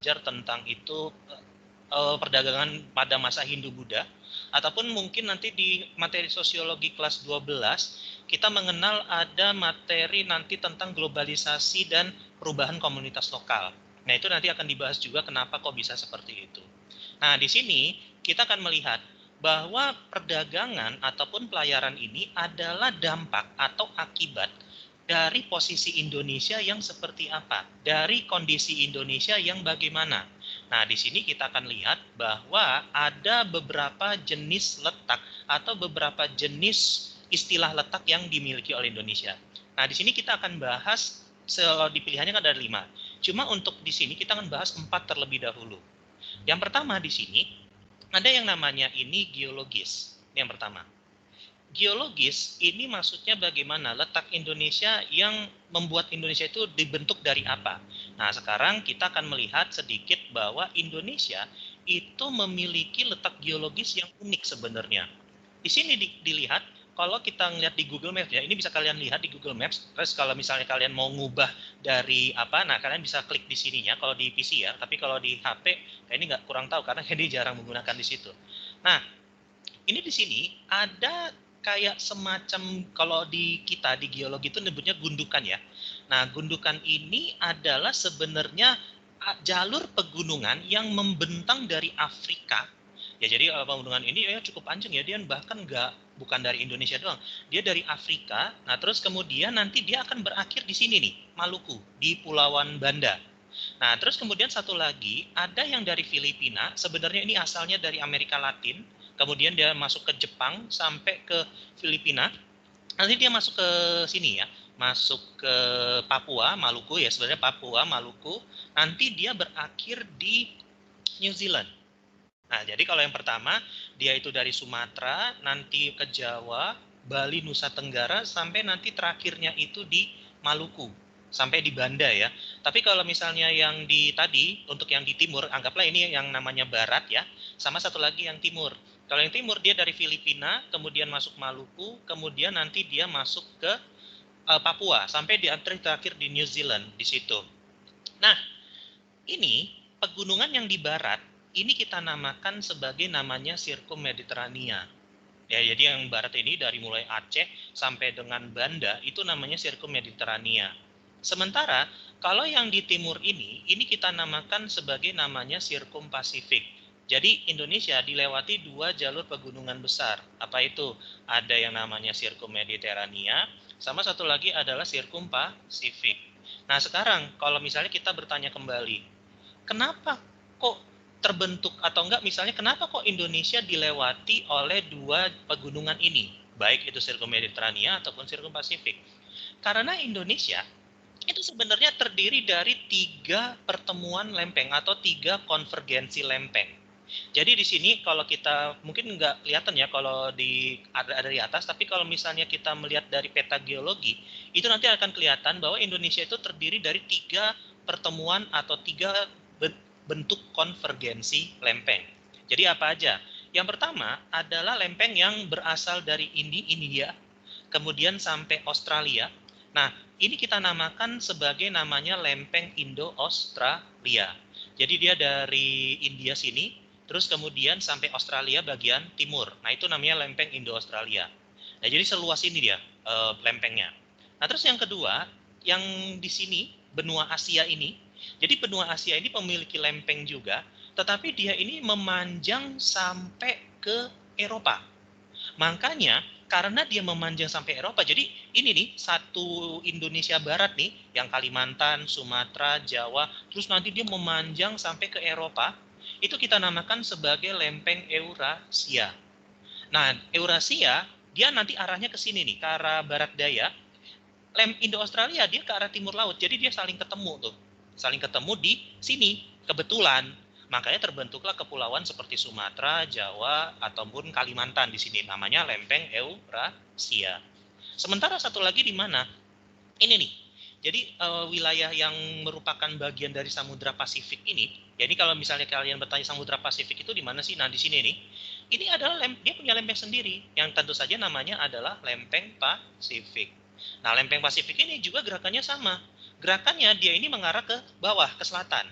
belajar tentang itu perdagangan pada masa Hindu-Buddha, ataupun mungkin nanti di materi sosiologi kelas 12 kita mengenal ada materi nanti tentang globalisasi dan perubahan komunitas lokal. Nah, itu nanti akan dibahas juga kenapa kok bisa seperti itu. Nah, di sini kita akan melihat bahwa perdagangan ataupun pelayaran ini adalah dampak atau akibat dari posisi Indonesia yang seperti apa, dari kondisi Indonesia yang bagaimana. Nah, di sini kita akan lihat bahwa ada beberapa jenis letak atau beberapa jenis istilah letak yang dimiliki oleh Indonesia. Nah, di sini kita akan bahas, di pilihannya kan ada 5. Cuma untuk di sini kita akan bahas 4 terlebih dahulu. Yang pertama di sini ada yang namanya ini geologis. Yang pertama. Geologis ini maksudnya bagaimana letak Indonesia yang membuat Indonesia itu dibentuk dari apa. Nah, sekarang kita akan melihat sedikit bahwa Indonesia itu memiliki letak geologis yang unik sebenarnya. Di sini dilihat, kalau kita ngelihat di Google Maps ya, ini bisa kalian lihat di Google Maps. Terus kalau misalnya kalian mau ngubah dari apa, nah kalian bisa klik di sininya kalau di PC ya. Tapi kalau di HP, ini nggak kurang tahu karena ini jarang menggunakan di situ. Nah, ini di sini ada kayak semacam kalau di kita di geologi itu nyebutnya gundukan ya. Nah, gundukan ini adalah sebenarnya jalur pegunungan yang membentang dari Afrika. Ya, jadi pegunungan ini ya cukup panjang ya, dia bahkan bukan dari Indonesia doang. Dia dari Afrika. Nah, terus kemudian nanti dia akan berakhir di sini nih, Maluku, di Pulauan Banda. Nah, terus kemudian satu lagi, ada yang dari Filipina, sebenarnya ini asalnya dari Amerika Latin, kemudian dia masuk ke Jepang sampai ke Filipina, nanti dia masuk ke sini ya, masuk ke Papua, Maluku ya, sebenarnya Papua, Maluku, nanti dia berakhir di New Zealand. Nah, jadi kalau yang pertama, dia itu dari Sumatera, nanti ke Jawa, Bali, Nusa Tenggara, sampai nanti terakhirnya itu di Maluku, sampai di Banda ya. Tapi kalau misalnya yang di tadi, untuk yang di timur, anggaplah ini yang namanya barat ya, sama satu lagi yang timur. Kalau yang timur dia dari Filipina, kemudian masuk Maluku, kemudian nanti dia masuk ke Papua, sampai di terakhir di New Zealand, di situ. Nah, ini pegunungan yang di barat ini kita namakan sebagai namanya Sirkum Mediterania. Ya, jadi yang barat ini dari mulai Aceh sampai dengan Banda itu namanya Sirkum Mediterania. Sementara kalau yang di timur ini kita namakan sebagai namanya Sirkum Pasifik. Jadi Indonesia dilewati 2 jalur pegunungan besar. Apa itu? Ada yang namanya Sirkum Mediterania, sama satu lagi adalah Sirkum Pasifik. Nah, sekarang kalau misalnya kita bertanya kembali, kenapa kok terbentuk atau enggak misalnya kenapa kok Indonesia dilewati oleh 2 pegunungan ini, baik itu Sirkum Mediterania ataupun Sirkum Pasifik? Karena Indonesia itu sebenarnya terdiri dari 3 pertemuan lempeng atau 3 konvergensi lempeng. Jadi di sini kalau kita mungkin nggak kelihatan ya kalau ada di atas, tapi kalau misalnya kita melihat dari peta geologi, itu nanti akan kelihatan bahwa Indonesia itu terdiri dari 3 pertemuan atau 3 bentuk konvergensi lempeng. Jadi apa aja? Yang pertama adalah lempeng yang berasal dari India, kemudian sampai Australia. Nah, ini kita namakan sebagai namanya lempeng Indo-Australia. Jadi dia dari India sini, terus kemudian sampai Australia bagian timur. Nah, itu namanya lempeng Indo-Australia. Nah, jadi seluas ini dia lempengnya. Nah, terus yang kedua, yang di sini benua Asia ini, jadi benua Asia ini memiliki lempeng juga, tetapi dia ini memanjang sampai ke Eropa. Makanya karena dia memanjang sampai Eropa, jadi ini nih satu Indonesia Barat nih, yang Kalimantan, Sumatera, Jawa, terus nanti dia memanjang sampai ke Eropa, itu kita namakan sebagai lempeng Eurasia. Nah, Eurasia dia nanti arahnya ke sini nih, ke arah barat daya. Indo-Australia dia ke arah timur laut, jadi dia saling ketemu tuh. Saling ketemu di sini, kebetulan. Makanya terbentuklah kepulauan seperti Sumatera, Jawa, ataupun Kalimantan di sini. Namanya lempeng Eurasia. Sementara satu lagi di mana? Ini nih. Jadi wilayah yang merupakan bagian dari Samudra Pasifik ini, jadi kalau misalnya kalian bertanya Samudra Pasifik itu di mana sih? Nah, di sini nih. Ini adalah dia punya lempeng sendiri yang tentu saja namanya adalah lempeng Pasifik. Nah, lempeng Pasifik ini juga gerakannya sama. Gerakannya dia ini mengarah ke bawah, ke selatan.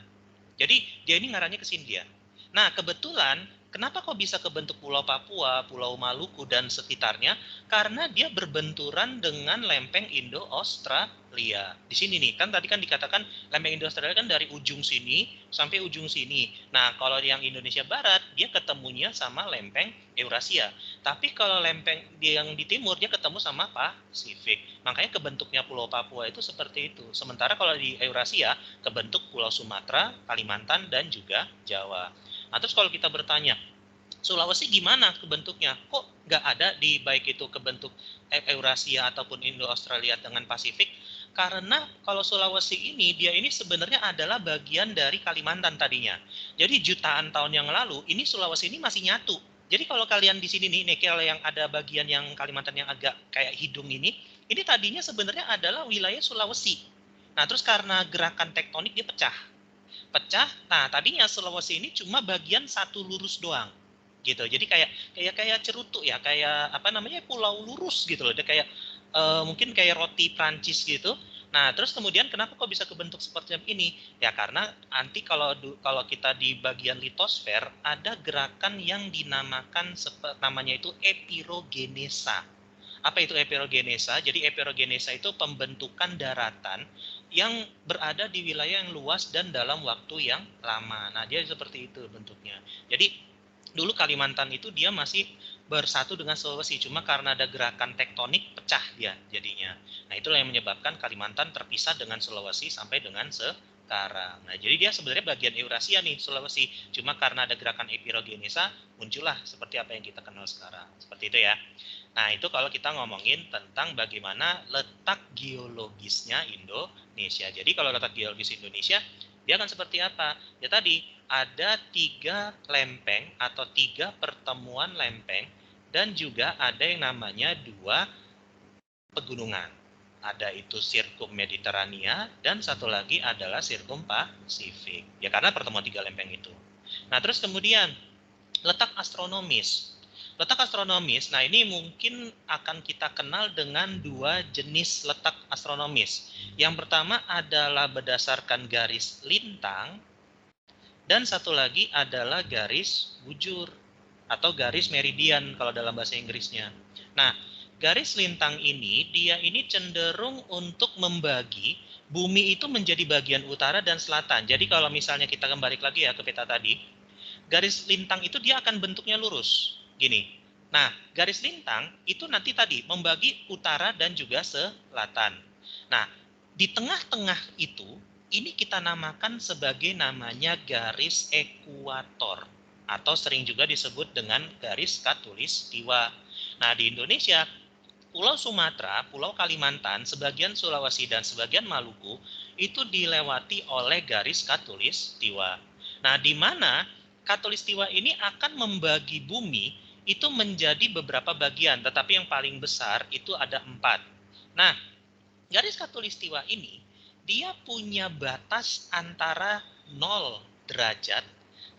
Jadi dia ini ngarahnya ke Hindia. Nah, kebetulan kenapa kok bisa kebentuk Pulau Papua, Pulau Maluku dan sekitarnya? Karena dia berbenturan dengan lempeng Indo-Australia. Di sini nih, kan tadi kan dikatakan lempeng Indo-Australia kan dari ujung sini sampai ujung sini. Nah, kalau yang Indonesia Barat, dia ketemunya sama lempeng Eurasia. Tapi kalau lempeng yang di timur, dia ketemu sama Pasifik. Makanya kebentuknya Pulau Papua itu seperti itu. Sementara kalau di Eurasia, kebentuk Pulau Sumatera, Kalimantan, dan juga Jawa. Nah, terus kalau kita bertanya, Sulawesi gimana kebentuknya? Kok nggak ada di baik itu kebentuk Eurasia ataupun Indo-Australia dengan Pasifik? Karena kalau Sulawesi ini, dia ini sebenarnya adalah bagian dari Kalimantan tadinya. Jadi jutaan tahun yang lalu, ini Sulawesi ini masih nyatu. Jadi kalau kalian di sini nih, kalau yang ada bagian yang Kalimantan yang agak kayak hidung ini tadinya sebenarnya adalah wilayah Sulawesi. Nah, terus karena gerakan tektonik dia pecah. Nah, tadinya Sulawesi ini cuma bagian satu lurus doang. Gitu. Jadi kayak cerutu ya, kayak apa namanya? Pulau lurus gitu loh. Dia kayak mungkin kayak roti Prancis gitu. Nah, terus kemudian kenapa kok bisa kebentuk seperti ini? Ya karena nanti kalau kita di bagian litosfer ada gerakan yang dinamakan namanya itu epirogenesa. Apa itu epirogenesa? Jadi epirogenesa itu pembentukan daratan yang berada di wilayah yang luas dan dalam waktu yang lama. Nah, dia seperti itu bentuknya. Jadi dulu Kalimantan itu dia masih bersatu dengan Sulawesi, cuma karena ada gerakan tektonik pecah dia jadinya. Nah, itulah yang menyebabkan Kalimantan terpisah dengan Sulawesi sampai dengan sekarang. Nah, jadi dia sebenarnya bagian Eurasia nih, Sulawesi. Cuma karena ada gerakan epirogenesa, muncullah seperti apa yang kita kenal sekarang. Seperti itu ya. Nah, itu kalau kita ngomongin tentang bagaimana letak geologisnya Indonesia. Jadi kalau letak geologis Indonesia, dia akan seperti apa? Ya tadi, ada 3 lempeng atau 3 pertemuan lempeng dan juga ada yang namanya 2 pegunungan. Ada itu sirkum Mediterania dan satu lagi adalah sirkum Pasifik. Ya karena pertemuan 3 lempeng itu. Nah, terus kemudian letak astronomis. Letak astronomis, nah ini mungkin akan kita kenal dengan 2 jenis letak astronomis. Yang pertama adalah berdasarkan garis lintang dan satu lagi adalah garis bujur atau garis meridian kalau dalam bahasa Inggrisnya. Nah, garis lintang ini dia ini cenderung untuk membagi bumi itu menjadi bagian utara dan selatan. Jadi kalau misalnya kita kembali lagi ya ke peta tadi, garis lintang itu dia akan bentuknya lurus. Gini. Nah, garis lintang itu nanti tadi membagi utara dan juga selatan. Nah, di tengah-tengah itu ini kita namakan sebagai namanya garis ekuator atau sering juga disebut dengan garis khatulistiwa. Nah, di Indonesia Pulau Sumatera, Pulau Kalimantan, sebagian Sulawesi dan sebagian Maluku itu dilewati oleh garis khatulistiwa. Nah, di mana khatulistiwa ini akan membagi bumi itu menjadi beberapa bagian, tetapi yang paling besar itu ada 4. Nah, garis khatulistiwa ini dia punya batas antara 0 derajat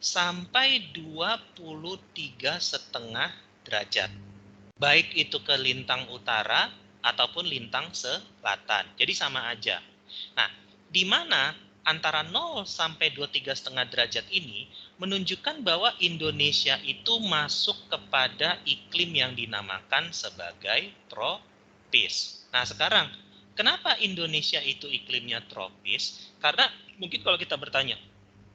sampai 23,5 derajat. Baik itu ke lintang utara ataupun lintang selatan. Jadi sama aja. Nah, di mana antara 0 sampai 23,5 derajat ini menunjukkan bahwa Indonesia itu masuk kepada iklim yang dinamakan sebagai tropis. Nah, sekarang kenapa Indonesia itu iklimnya tropis? Karena mungkin kalau kita bertanya,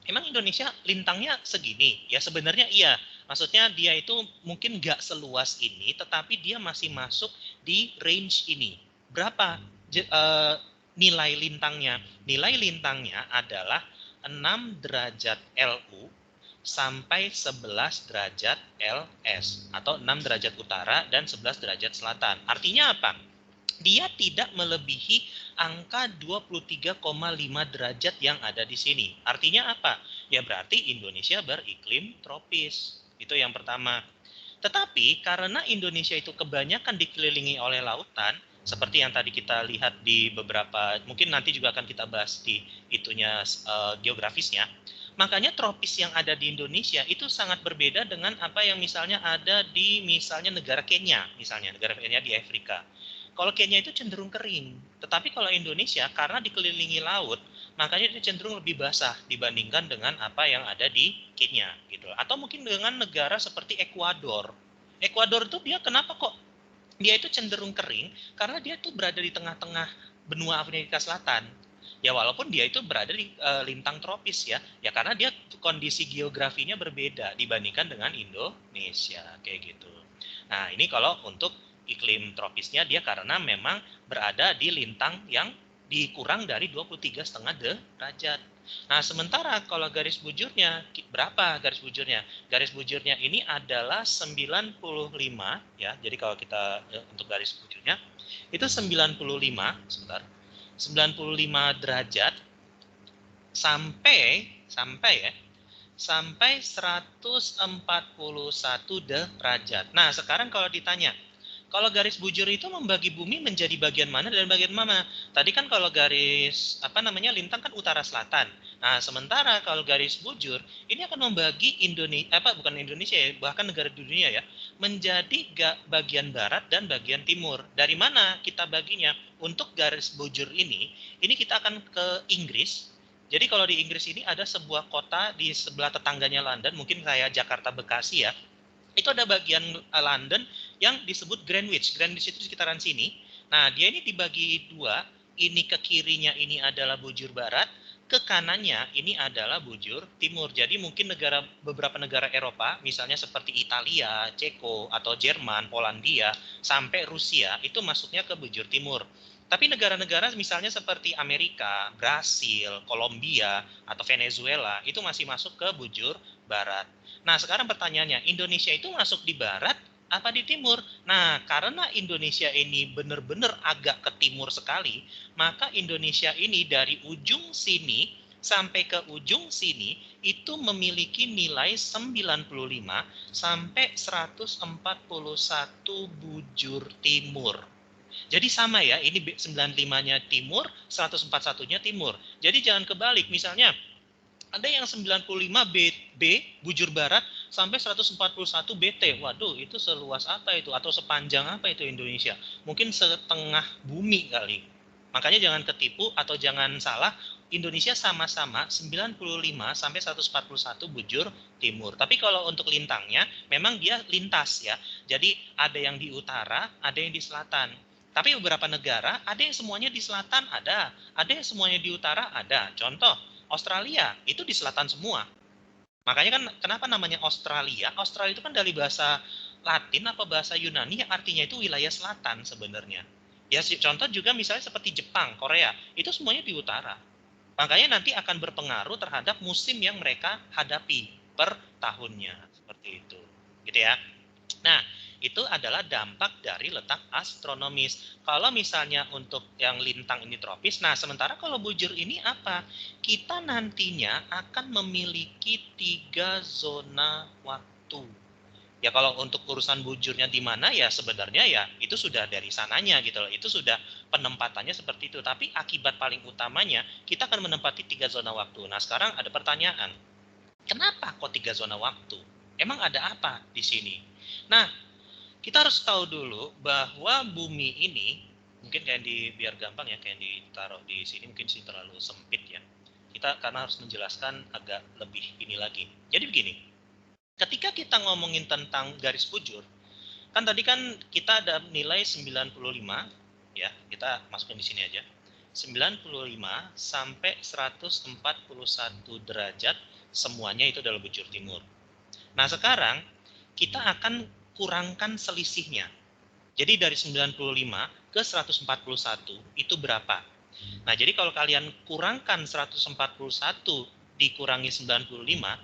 emang Indonesia lintangnya segini? Ya sebenarnya iya. Maksudnya dia itu mungkin nggak seluas ini, tetapi dia masih masuk di range ini. Berapa nilai lintangnya? Nilai lintangnya adalah 6 derajat LU sampai 11 derajat LS atau 6 derajat utara dan 11 derajat selatan. Artinya apa? Dia tidak melebihi angka 23,5 derajat yang ada di sini. Artinya apa? Ya berarti Indonesia beriklim tropis. Itu yang pertama. Tetapi karena Indonesia itu kebanyakan dikelilingi oleh lautan, seperti yang tadi kita lihat di beberapa, mungkin nanti juga akan kita bahas di itunya geografisnya, makanya tropis yang ada di Indonesia itu sangat berbeda dengan apa yang misalnya ada di misalnya negara Kenya, negara Kenya di Afrika. Kalau Kenya itu cenderung kering, tetapi kalau Indonesia karena dikelilingi laut, makanya dia cenderung lebih basah dibandingkan dengan apa yang ada di Kenya gitu. Atau mungkin dengan negara seperti Ekuador. Ekuador itu dia kenapa kok dia itu cenderung kering karena dia tuh berada di tengah-tengah benua Amerika Selatan. Ya walaupun dia itu berada di lintang tropis ya karena dia kondisi geografinya berbeda dibandingkan dengan Indonesia kayak gitu. Nah ini kalau untuk iklim tropisnya dia karena memang berada di lintang yang dikurang dari 23,5 derajat. Nah sementara kalau garis bujurnya berapa garis bujurnya? Garis bujurnya ini adalah 95 ya. Jadi kalau kita untuk garis bujurnya itu 95 sebentar. 95 derajat sampai ya sampai 141 derajat. Nah, sekarang kalau ditanya, kalau garis bujur itu membagi bumi menjadi bagian mana dan bagian mana? Tadi kan kalau garis lintang kan utara selatan. Nah, sementara kalau garis bujur ini akan membagi Indonesia ya, bahkan negara di dunia ya, menjadi bagian barat dan bagian timur. Dari mana kita baginya? Untuk garis bujur ini kita akan ke Inggris. Jadi kalau di Inggris ini ada sebuah kota di sebelah tetangganya London, mungkin kayak Jakarta Bekasi ya. Itu ada bagian London yang disebut Greenwich. Greenwich itu sekitaran sini. Nah, dia ini dibagi dua. Ini ke kirinya ini adalah bujur barat, ke kanannya ini adalah bujur timur. Jadi mungkin beberapa negara Eropa, misalnya seperti Italia, Ceko, atau Jerman, Polandia, sampai Rusia, itu masuknya ke bujur timur. Tapi negara-negara misalnya seperti Amerika, Brasil, Kolombia, atau Venezuela, itu masih masuk ke bujur barat. Nah, sekarang pertanyaannya, Indonesia itu masuk di barat apa di timur? Nah, karena Indonesia ini benar-benar agak ke timur sekali, maka Indonesia ini dari ujung sini sampai ke ujung sini itu memiliki nilai 95 sampai 141 bujur timur. Jadi sama ya, ini 95-nya timur, 141-nya timur. Jadi jangan kebalik, misalnya ada yang 95 bujur barat sampai 141 BT. Waduh, itu seluas apa itu atau sepanjang apa itu Indonesia? Mungkin setengah bumi kali. Makanya jangan ketipu atau jangan salah, Indonesia sama-sama 95 sampai 141 bujur timur. Tapi kalau untuk lintangnya memang dia lintas ya. Jadi ada yang di utara, ada yang di selatan. Tapi beberapa negara ada yang semuanya di selatan ada yang semuanya di utara ada. Contoh Australia itu di selatan semua. Makanya kan kenapa namanya Australia? Australia itu kan dari bahasa Latin apa bahasa Yunani yang artinya itu wilayah selatan sebenarnya. Ya contoh juga misalnya seperti Jepang, Korea, itu semuanya di utara. Makanya nanti akan berpengaruh terhadap musim yang mereka hadapi per tahunnya seperti itu. Gitu ya. Nah, itu adalah dampak dari letak astronomis. Kalau misalnya untuk yang lintang ini tropis, nah sementara kalau bujur ini apa? Kita nantinya akan memiliki 3 zona waktu. Ya kalau untuk urusan bujurnya di mana ya sebenarnya ya itu sudah dari sananya gitu loh. Itu sudah penempatannya seperti itu. Tapi akibat paling utamanya kita akan menempati 3 zona waktu. Nah sekarang ada pertanyaan. Kenapa kok 3 zona waktu? Emang ada apa di sini? Nah, kita harus tahu dulu bahwa bumi ini mungkin biar gampang ya kayak ditaruh di sini mungkin sih terlalu sempit ya. Kita karena harus menjelaskan agak lebih ini lagi. Jadi begini, ketika kita ngomongin tentang garis bujur, kan tadi kan kita ada nilai 95 ya, kita masukin di sini aja. 95 sampai 141 derajat semuanya itu adalah bujur timur. Nah, sekarang kita akan kurangkan selisihnya. Jadi dari 95 ke 141 itu berapa? Nah, jadi kalau kalian kurangkan 141 dikurangi 95,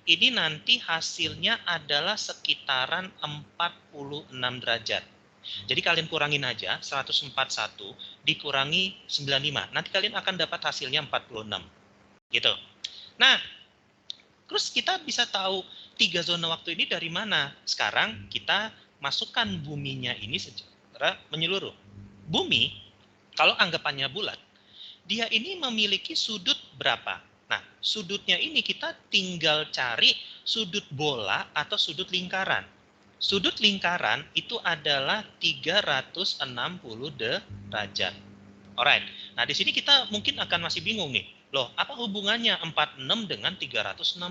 ini nanti hasilnya adalah sekitaran 46 derajat. Jadi kalian kurangin aja 141 dikurangi 95. Nanti kalian akan dapat hasilnya 46. Gitu. Nah, terus kita bisa tahu 3 zona waktu ini dari mana? Sekarang kita masukkan buminya ini secara menyeluruh. Bumi, kalau anggapannya bulat, dia ini memiliki sudut berapa? Nah, sudutnya ini kita tinggal cari sudut bola atau sudut lingkaran. Sudut lingkaran itu adalah 360 derajat. Alright. Nah, di sini kita mungkin akan masih bingung nih. Loh, apa hubungannya 46 dengan 360?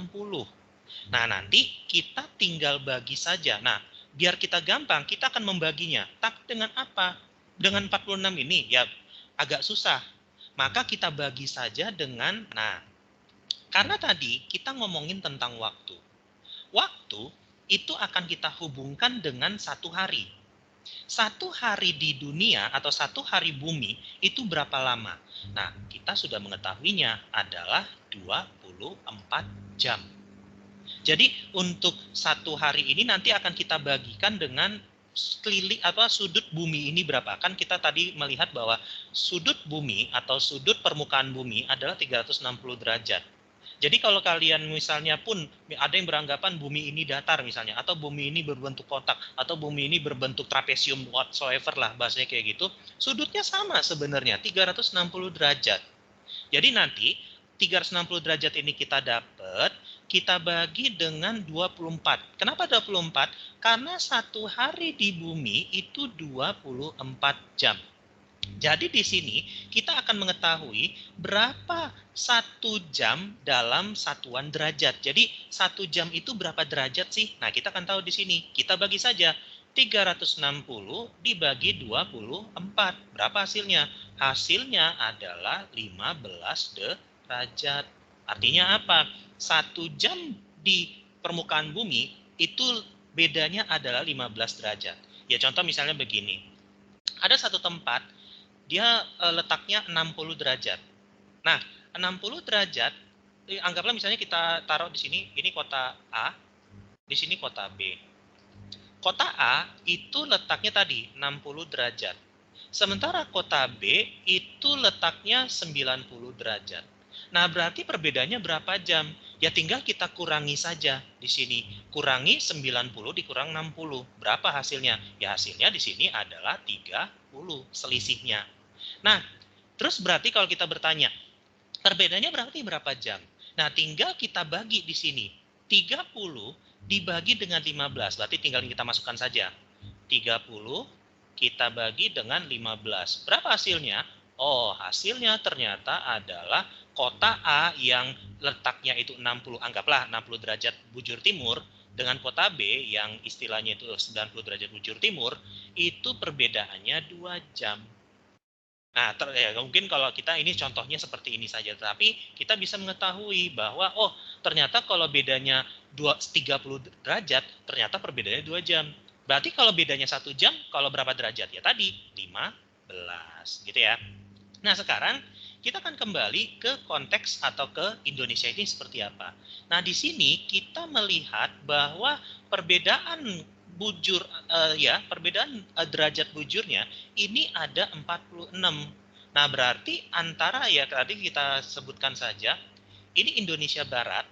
Nah, nanti kita tinggal bagi saja. Nah, biar kita gampang, kita akan membaginya. Tapi dengan apa? Dengan 46 ini, ya agak susah. Maka kita bagi saja dengan, nah, karena tadi kita ngomongin tentang waktu. Waktu itu akan kita hubungkan dengan satu hari. Satu hari di dunia atau satu hari bumi itu berapa lama? Nah, kita sudah mengetahuinya adalah 24 jam. Jadi untuk satu hari ini nanti akan kita bagikan dengan keliling apa sudut bumi ini berapa. Kan kita tadi melihat bahwa sudut bumi atau sudut permukaan bumi adalah 360 derajat. Jadi kalau kalian misalnya pun ada yang beranggapan bumi ini datar misalnya, atau bumi ini berbentuk kotak, atau bumi ini berbentuk trapesium whatsoever lah bahasanya kayak gitu, sudutnya sama sebenarnya 360 derajat. Jadi nanti 360 derajat ini kita dapat, kita bagi dengan 24. Kenapa 24? Karena satu hari di bumi itu 24 jam. Jadi di sini kita akan mengetahui berapa satu jam dalam satuan derajat. Jadi satu jam itu berapa derajat sih? Nah, kita akan tahu di sini. Kita bagi saja 360 dibagi 24. Berapa hasilnya? Hasilnya adalah 15 derajat. Artinya apa? Satu jam di permukaan bumi itu bedanya adalah 15 derajat. Ya contoh misalnya begini. Ada satu tempat dia letaknya 60 derajat. Nah, 60 derajat, anggaplah misalnya kita taruh di sini, ini kota A, di sini kota B. Kota A itu letaknya tadi 60 derajat. Sementara kota B itu letaknya 90 derajat. Nah, berarti perbedaannya berapa jam? Ya tinggal kita kurangi saja di sini. Kurangi 90 dikurang 60. Berapa hasilnya? Ya hasilnya di sini adalah 30 selisihnya. Nah, terus berarti kalau kita bertanya, perbedaannya berarti berapa jam? Nah, tinggal kita bagi di sini. 30 dibagi dengan 15, berarti tinggal kita masukkan saja. 30 kita bagi dengan 15. Berapa hasilnya? Oh, hasilnya ternyata adalah kota A yang letaknya itu 60, anggaplah 60 derajat bujur timur, dengan kota B yang istilahnya itu 90 derajat bujur timur, itu perbedaannya 2 jam. Nah, ya, mungkin kalau kita ini contohnya seperti ini saja, tapi kita bisa mengetahui bahwa oh ternyata kalau bedanya 30 derajat, ternyata perbedaannya 2 jam. Berarti kalau bedanya 1 jam, kalau berapa derajat? Ya tadi 15, gitu ya. Nah, sekarang kita akan kembali ke konteks atau ke Indonesia ini seperti apa. Nah, di sini kita melihat bahwa perbedaan bujur perbedaan derajat bujurnya ini ada 46. Nah, berarti antara ya tadi kita sebutkan saja ini Indonesia Barat,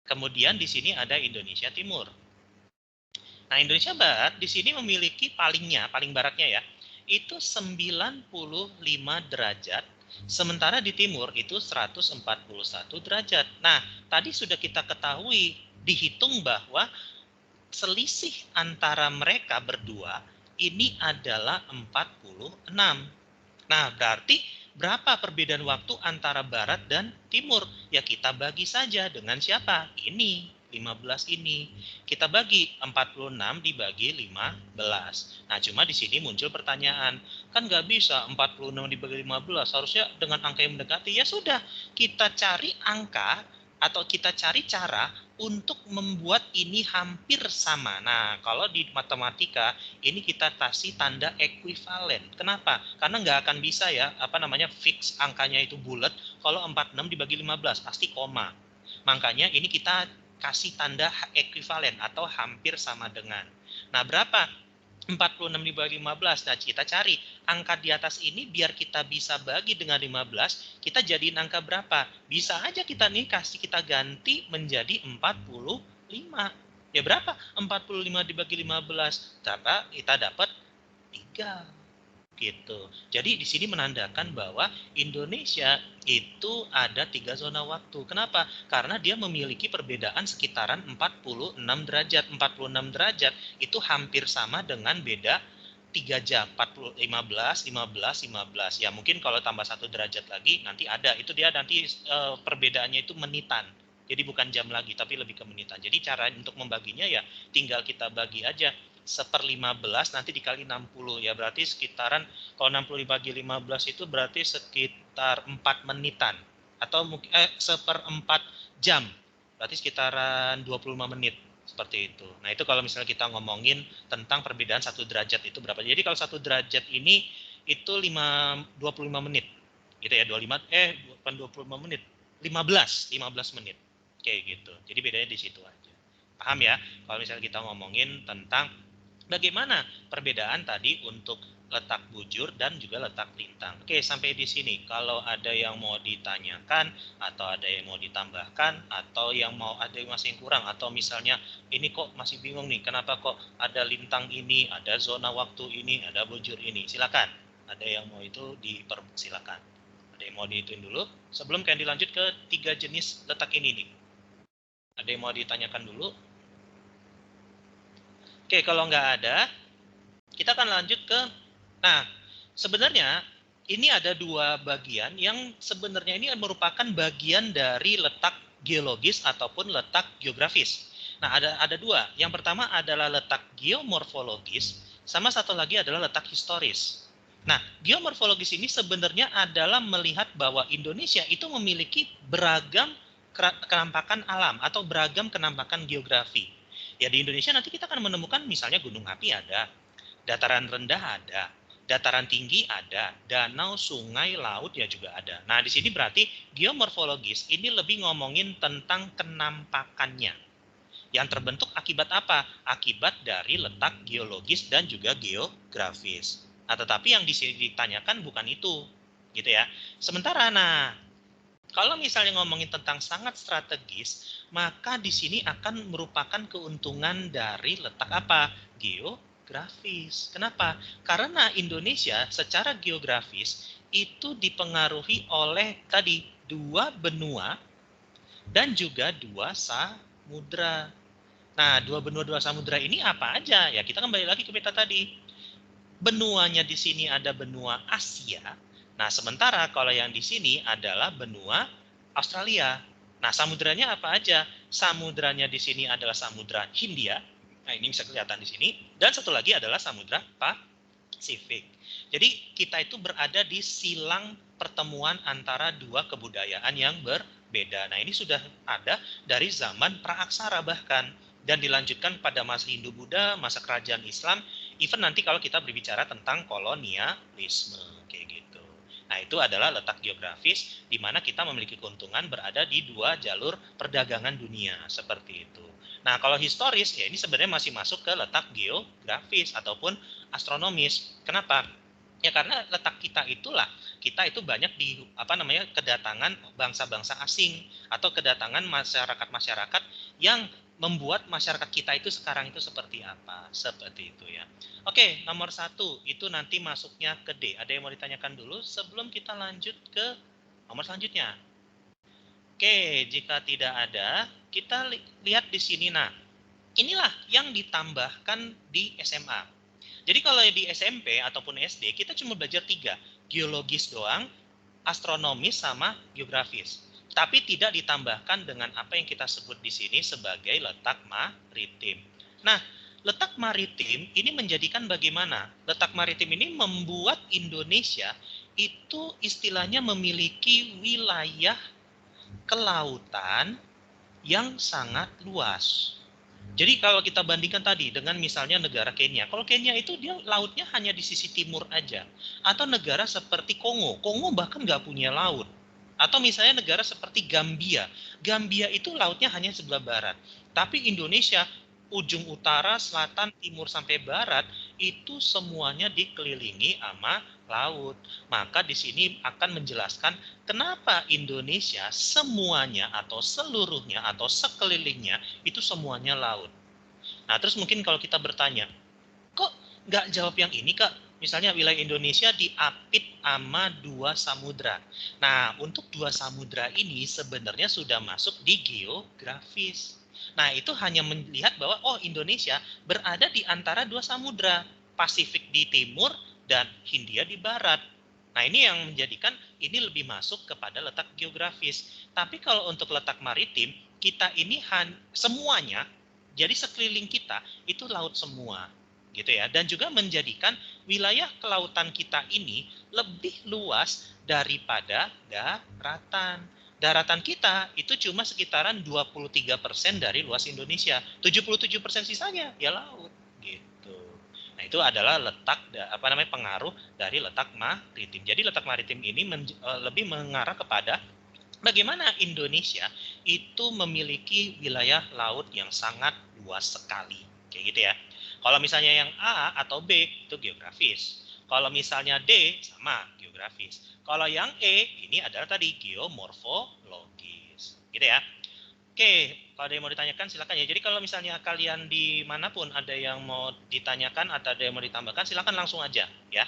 kemudian di sini ada Indonesia Timur. Nah, Indonesia Barat di sini memiliki paling baratnya ya, itu 95 derajat, sementara di timur itu 141 derajat. Nah, tadi sudah kita ketahui, dihitung bahwa selisih antara mereka berdua ini adalah 46. Nah, berarti berapa perbedaan waktu antara barat dan timur? Ya kita bagi saja dengan siapa? Ini, 15 ini. Kita bagi 46 dibagi 15. Nah, cuma di sini muncul pertanyaan. Kan nggak bisa 46 dibagi 15. Harusnya dengan angka yang mendekati. Ya sudah, kita cari angka atau kita cari cara untuk membuat ini hampir sama. Nah, kalau di matematika ini kita kasih tanda ekuivalen. Kenapa? Karena nggak akan bisa ya, fix angkanya itu bulat. Kalau 46 dibagi 15 pasti koma. Makanya ini kita kasih tanda ekuivalen atau hampir sama dengan. Nah, berapa? 46 dibagi 15. Nah, kita cari angka di atas ini biar kita bisa bagi dengan 15, kita jadiin angka berapa? Bisa aja kita kita ganti menjadi 45. Ya berapa? 45 dibagi 15. Kita dapat 3. Gitu. Jadi di sini menandakan bahwa Indonesia itu ada 3 zona waktu. Kenapa? Karena dia memiliki perbedaan sekitaran 46 derajat. 46 derajat itu hampir sama dengan beda 3 jam, 40, 15, 15, 15. Ya mungkin kalau tambah 1 derajat lagi nanti ada. Itu dia nanti perbedaannya itu menitan. Jadi bukan jam lagi, tapi lebih ke menitan. Jadi cara untuk membaginya ya tinggal kita bagi aja. 1/15 nanti dikali 60. Ya berarti sekitaran, kalau 60 dibagi 15 itu berarti sekitar 4 menitan. Atau mungkin 1/4 jam. Berarti sekitaran 25 menit. Seperti itu. Nah itu kalau misalnya kita ngomongin tentang perbedaan 1 derajat itu berapa. Jadi kalau 1 derajat ini itu 25 menit. Gitu ya, 25 bukan 25 menit. 15 menit. Kayak gitu. Jadi bedanya di situ aja. Paham ya? Kalau misalnya kita ngomongin tentang bagaimana perbedaan tadi untuk letak bujur dan juga letak lintang. Oke, sampai di sini. Kalau ada yang mau ditanyakan atau ada yang mau ditambahkan atau yang mau ada yang masih kurang atau misalnya ini kok masih bingung nih, kenapa kok ada lintang ini, ada zona waktu ini, ada bujur ini. Silakan. Ada yang mau itu dipersilakan. Ada yang mau dihituin dulu sebelum kalian dilanjut ke 3 jenis letak ini nih. Ada yang mau ditanyakan dulu? Oke, kalau nggak ada, kita akan lanjut ke, nah sebenarnya ini ada 2 bagian yang sebenarnya ini merupakan bagian dari letak geologis ataupun letak geografis. Nah ada 2, yang pertama adalah letak geomorfologis, sama satu lagi adalah letak historis. Nah geomorfologis ini sebenarnya adalah melihat bahwa Indonesia itu memiliki beragam kenampakan alam atau beragam kenampakan geografi. Ya di Indonesia nanti kita akan menemukan misalnya gunung api ada, dataran rendah ada, dataran tinggi ada, danau, sungai, laut ya juga ada. Nah, di sini berarti geomorfologis ini lebih ngomongin tentang kenampakannya. Yang terbentuk akibat apa? Akibat dari letak geologis dan juga geografis. Nah, tetapi yang di sini ditanyakan bukan itu, gitu ya. Sementara, nah, kalau misalnya ngomongin tentang sangat strategis, maka di sini akan merupakan keuntungan dari letak apa? Geografis. Kenapa? Karena Indonesia secara geografis itu dipengaruhi oleh tadi 2 benua dan juga 2 samudra. Nah, 2 benua 2 samudra ini apa aja? Ya kita kembali lagi ke peta tadi. Benuanya di sini ada benua Asia. Nah, sementara kalau yang di sini adalah benua Australia. Nah, samudranya apa aja? Samudranya di sini adalah Samudra Hindia. Nah, ini bisa kelihatan di sini. Dan satu lagi adalah Samudra Pasifik. Jadi, kita itu berada di silang pertemuan antara 2 kebudayaan yang berbeda. Nah, ini sudah ada dari zaman praaksara bahkan. Dan dilanjutkan pada masa Hindu-Buddha, masa kerajaan Islam, even nanti kalau kita berbicara tentang kolonialisme kayak gitu. Nah, itu adalah letak geografis di mana kita memiliki keuntungan berada di 2 jalur perdagangan dunia seperti itu. Nah, kalau historis ya ini sebenarnya masih masuk ke letak geografis ataupun astronomis. Kenapa? Ya karena letak kita itulah kita itu banyak di kedatangan bangsa-bangsa asing atau kedatangan masyarakat-masyarakat yang membuat masyarakat kita itu sekarang itu seperti apa, seperti itu ya. Oke, nomor 1 itu nanti masuknya ke D. Ada yang mau ditanyakan dulu sebelum kita lanjut ke nomor selanjutnya? Oke, jika tidak ada, kita lihat di sini. Nah, inilah yang ditambahkan di SMA. Jadi kalau di SMP ataupun SD kita cuma belajar 3, geologis doang, astronomis sama geografis. Tapi tidak ditambahkan dengan apa yang kita sebut di sini sebagai letak maritim. Nah, letak maritim ini menjadikan bagaimana? Letak maritim ini membuat Indonesia itu istilahnya memiliki wilayah kelautan yang sangat luas. Jadi kalau kita bandingkan tadi dengan misalnya negara Kenya, kalau Kenya itu dia lautnya hanya di sisi timur aja. Atau negara seperti Kongo, Kongo bahkan nggak punya laut. Atau misalnya negara seperti Gambia, Gambia itu lautnya hanya sebelah barat. Tapi Indonesia, ujung utara, selatan, timur, sampai barat, itu semuanya dikelilingi sama laut. Maka di sini akan menjelaskan kenapa Indonesia semuanya atau seluruhnya atau sekelilingnya itu semuanya laut. Nah, terus mungkin kalau kita bertanya, kok nggak jawab yang ini, Kak? Misalnya wilayah Indonesia diapit sama 2 samudra. Nah, untuk 2 samudra ini sebenarnya sudah masuk di geografis. Nah, itu hanya melihat bahwa oh Indonesia berada di antara 2 samudra. Pasifik di timur, dan Hindia di barat. Nah, ini yang menjadikan ini lebih masuk kepada letak geografis. Tapi kalau untuk letak maritim, kita ini semuanya, jadi sekeliling kita itu laut semua, gitu ya. Dan juga menjadikan wilayah kelautan kita ini lebih luas daripada daratan. Daratan kita itu cuma sekitaran 23% dari luas Indonesia. 77% sisanya ya laut, gitu. Nah, itu adalah letak pengaruh dari letak maritim. Jadi letak maritim ini lebih mengarah kepada bagaimana Indonesia itu memiliki wilayah laut yang sangat luas sekali, kayak gitu ya. Kalau misalnya yang A atau B itu geografis. Kalau misalnya D sama geografis. Kalau yang E ini adalah tadi geomorfologis, gitu ya. Oke, kalau ada yang mau ditanyakan silakan ya. Jadi kalau misalnya kalian dimanapun ada yang mau ditanyakan atau ada yang mau ditambahkan, silakan langsung aja ya.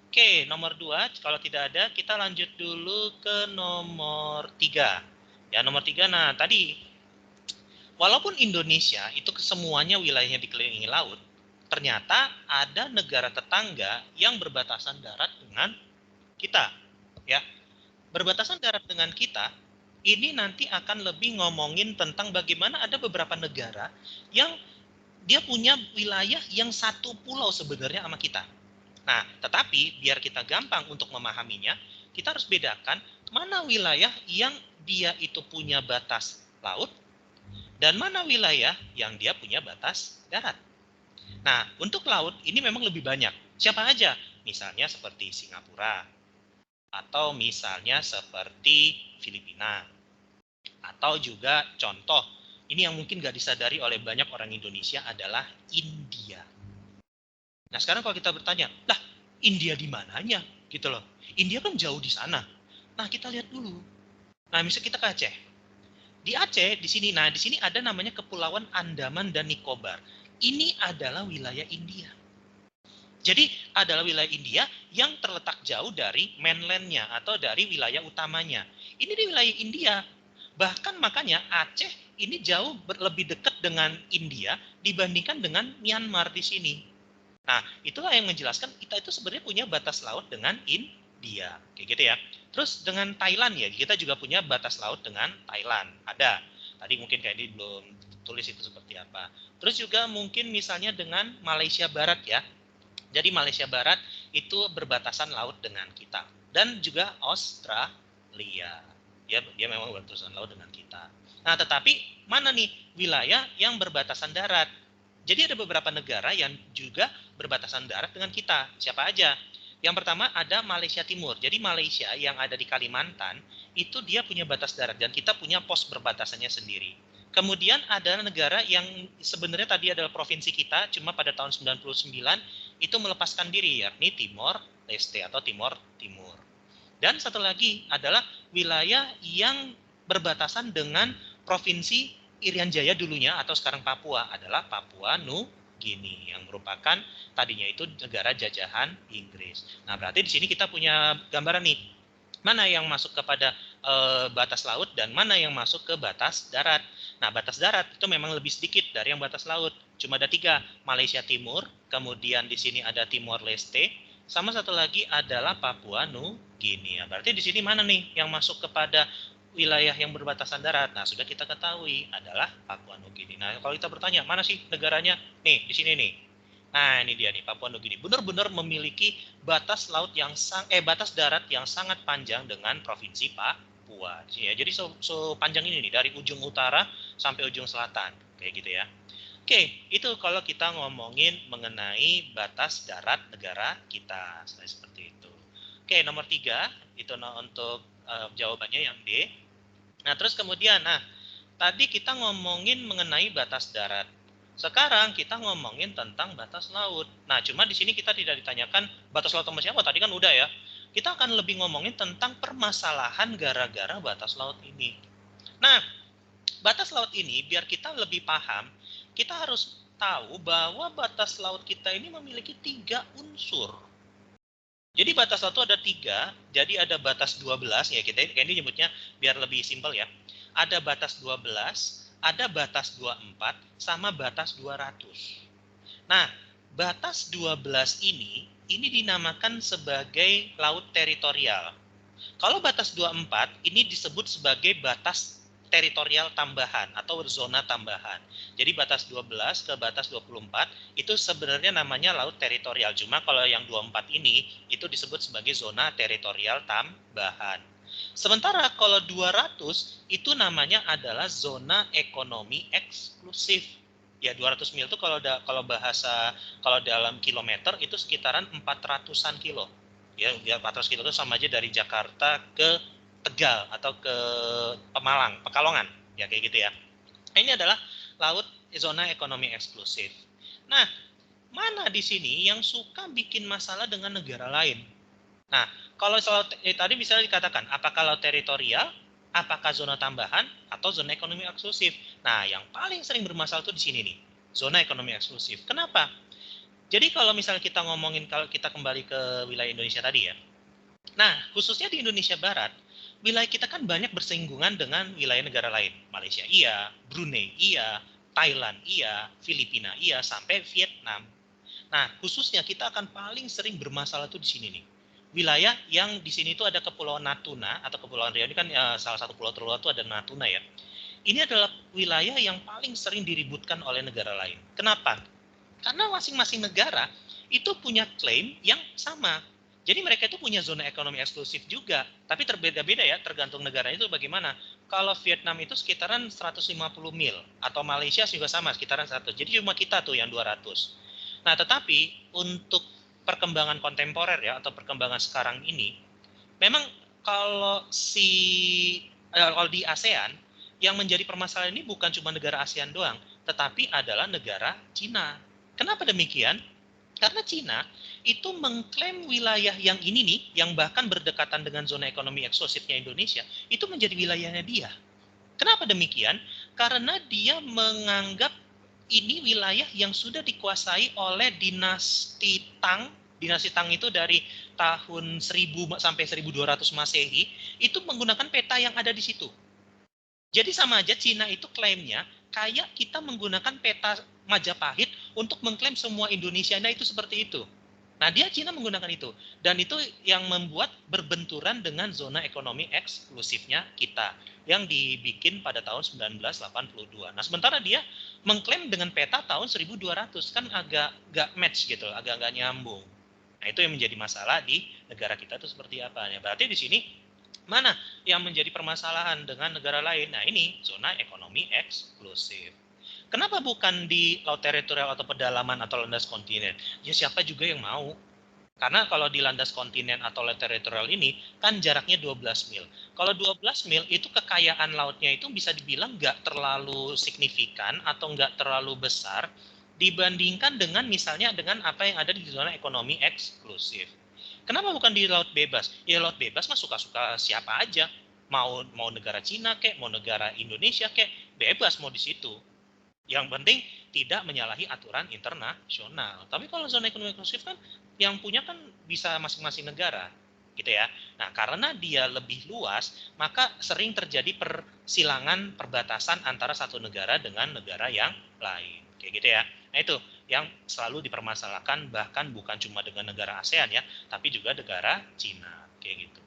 Oke, nomor 2, kalau tidak ada, kita lanjut dulu ke nomor 3. Ya, nomor 3, nah tadi, walaupun Indonesia itu semuanya wilayahnya dikelilingi laut, ternyata ada negara tetangga yang berbatasan darat dengan kita. Ya, berbatasan darat dengan kita, ini nanti akan lebih ngomongin tentang bagaimana ada beberapa negara yang dia punya wilayah yang satu pulau sebenarnya sama kita. Nah, tetapi biar kita gampang untuk memahaminya, kita harus bedakan mana wilayah yang dia itu punya batas laut dan mana wilayah yang dia punya batas darat. Nah, untuk laut ini memang lebih banyak. Siapa aja? Misalnya seperti Singapura, atau misalnya seperti Filipina, atau juga contoh, ini yang mungkin gak disadari oleh banyak orang Indonesia adalah India. Nah, sekarang kalau kita bertanya, lah India di mananya? Gitu loh. India kan jauh di sana. Nah, kita lihat dulu. Nah, misalnya kita ke Aceh. Di Aceh, di sini, nah di sini ada namanya Kepulauan Andaman dan Nicobar. Ini adalah wilayah India. Jadi adalah wilayah India yang terletak jauh dari mainlandnya atau dari wilayah utamanya. Ini di wilayah India. Bahkan makanya Aceh ini jauh lebih dekat dengan India dibandingkan dengan Myanmar di sini. Nah, itulah yang menjelaskan kita itu sebenarnya punya batas laut dengan India, kayak gitu ya. Terus dengan Thailand ya, kita juga punya batas laut dengan Thailand. Ada. Tadi mungkin kayak ini belum tulis itu seperti apa. Terus juga mungkin misalnya dengan Malaysia Barat ya. Jadi Malaysia Barat itu berbatasan laut dengan kita. Dan juga Australia. Dia memang berbatasan laut dengan kita. Nah, tetapi mana nih wilayah yang berbatasan darat? Jadi ada beberapa negara yang juga berbatasan darat dengan kita. Siapa aja? Yang pertama ada Malaysia Timur. Jadi Malaysia yang ada di Kalimantan, itu dia punya batas darat dan kita punya pos berbatasannya sendiri. Kemudian ada negara yang sebenarnya tadi adalah provinsi kita, cuma pada tahun 99 itu melepaskan diri, yakni Timor Leste atau Timor Timur. Dan satu lagi adalah wilayah yang berbatasan dengan provinsi Irian Jaya dulunya atau sekarang Papua adalah Papua New Guinea yang merupakan tadinya itu negara jajahan Inggris. Nah, berarti di sini kita punya gambaran nih, mana yang masuk kepada batas laut dan mana yang masuk ke batas darat. Nah, batas darat itu memang lebih sedikit dari yang batas laut. Cuma ada 3, Malaysia Timur, kemudian di sini ada Timor Leste, sama satu lagi adalah Papua New Guinea. Berarti di sini mana nih yang masuk kepada wilayah yang berbatasan darat? Nah, sudah kita ketahui adalah Papua New Guinea. Nah, kalau kita bertanya, mana sih negaranya? Nih, di sini nih. Nah, ini dia nih, Papua New Guinea. Benar-benar memiliki batas laut yang batas darat yang sangat panjang dengan provinsi Papua. Ya, jadi panjang ini nih dari ujung utara sampai ujung selatan, kayak gitu ya. Oke, itu kalau kita ngomongin mengenai batas darat negara kita, seperti itu. Oke, nomor 3 itu untuk jawabannya yang D. Nah, terus kemudian, tadi kita ngomongin mengenai batas darat. Sekarang kita ngomongin tentang batas laut. Nah, cuma di sini kita tidak ditanyakan batas laut sama siapa, tadi kan udah ya. Kita akan lebih ngomongin tentang permasalahan gara-gara batas laut ini. Nah, batas laut ini biar kita lebih paham, kita harus tahu bahwa batas laut kita ini memiliki 3 unsur. Jadi batas laut itu ada 3, jadi ada batas 12 ya, kita ini nyebutnya biar lebih simpel ya. Ada batas 12, ada batas 24, sama batas 200. Nah, batas 12 ini dinamakan sebagai laut teritorial. Kalau batas 24 ini disebut sebagai batas teritorial tambahan atau zona tambahan. Jadi batas 12 ke batas 24 itu sebenarnya namanya laut teritorial. Cuma kalau yang 24 ini itu disebut sebagai zona teritorial tambahan. Sementara kalau 200 itu namanya adalah zona ekonomi eksklusif. Ya 200 mil itu kalau bahasa kalau dalam kilometer itu sekitaran 400-an kilo. Ya 400 kilo itu sama aja dari Jakarta ke Tegal atau ke Pemalang, Pekalongan, ya kayak gitu ya. Nah, ini adalah laut zona ekonomi eksklusif. Nah, mana di sini yang suka bikin masalah dengan negara lain? Nah, kalau tadi misalnya dikatakan, apakah laut teritorial, apakah zona tambahan, atau zona ekonomi eksklusif? Nah, yang paling sering bermasalah itu di sini nih, zona ekonomi eksklusif. Kenapa? Jadi kalau misalnya kita ngomongin, kalau kita kembali ke wilayah Indonesia tadi ya, nah, khususnya di Indonesia Barat, wilayah kita kan banyak bersinggungan dengan wilayah negara lain. Malaysia iya, Brunei iya, Thailand iya, Filipina iya, sampai Vietnam. Nah, khususnya kita akan paling sering bermasalah tuh di sini nih. Wilayah yang di sini tuh ada Kepulauan Natuna atau Kepulauan Riau ini kan ya, salah satu pulau terluar tuh ada Natuna ya. Ini adalah wilayah yang paling sering diributkan oleh negara lain. Kenapa? Karena masing-masing negara itu punya klaim yang sama. Jadi mereka itu punya zona ekonomi eksklusif juga, tapi terbeda-beda ya, tergantung negara itu bagaimana. Kalau Vietnam itu sekitaran 150 mil, atau Malaysia juga sama, sekitaran 100. Jadi cuma kita tuh yang 200. Nah, tetapi untuk perkembangan kontemporer ya, atau perkembangan sekarang ini, memang kalau kalau di ASEAN, yang menjadi permasalahan ini bukan cuma negara ASEAN doang, tetapi adalah negara Cina. Kenapa demikian? Karena Cina itu mengklaim wilayah yang ini nih, yang bahkan berdekatan dengan zona ekonomi eksklusifnya Indonesia, itu menjadi wilayahnya dia. Kenapa demikian? Karena dia menganggap ini wilayah yang sudah dikuasai oleh dinasti Tang. Dinasti Tang itu dari tahun 1000 sampai 1200 Masehi, itu menggunakan peta yang ada di situ. Jadi sama aja Cina itu klaimnya kayak kita menggunakan peta Majapahit untuk mengklaim semua Indonesia. Nah itu seperti itu. Nah dia Cina menggunakan itu. Dan itu yang membuat berbenturan dengan zona ekonomi eksklusifnya kita. Yang dibikin pada tahun 1982. Nah sementara dia mengklaim dengan peta tahun 1200. Kan agak gak match gitu, agak gak nyambung. Nah itu yang menjadi masalah di negara kita itu seperti apa. Ya, berarti di sini mana yang menjadi permasalahan dengan negara lain? Nah ini zona ekonomi eksklusif. Kenapa bukan di laut teritorial atau pedalaman atau landas kontinen? Ya siapa juga yang mau? Karena kalau di landas kontinen atau laut teritorial ini kan jaraknya 12 mil. Kalau 12 mil itu kekayaan lautnya itu bisa dibilang nggak terlalu signifikan atau nggak terlalu besar dibandingkan dengan misalnya dengan apa yang ada di zona ekonomi eksklusif. Kenapa bukan di laut bebas? Ya laut bebas mah suka-suka siapa aja. Mau negara Cina kek, mau negara Indonesia kek, bebas mau di situ. Yang penting tidak menyalahi aturan internasional. Tapi kalau zona ekonomi eksklusif kan yang punya kan bisa masing-masing negara, gitu ya. Nah, karena dia lebih luas, maka sering terjadi persilangan perbatasan antara satu negara dengan negara yang lain. Kayak gitu ya. Nah, itu yang selalu dipermasalahkan bahkan bukan cuma dengan negara ASEAN ya, tapi juga negara Cina, kayak gitu.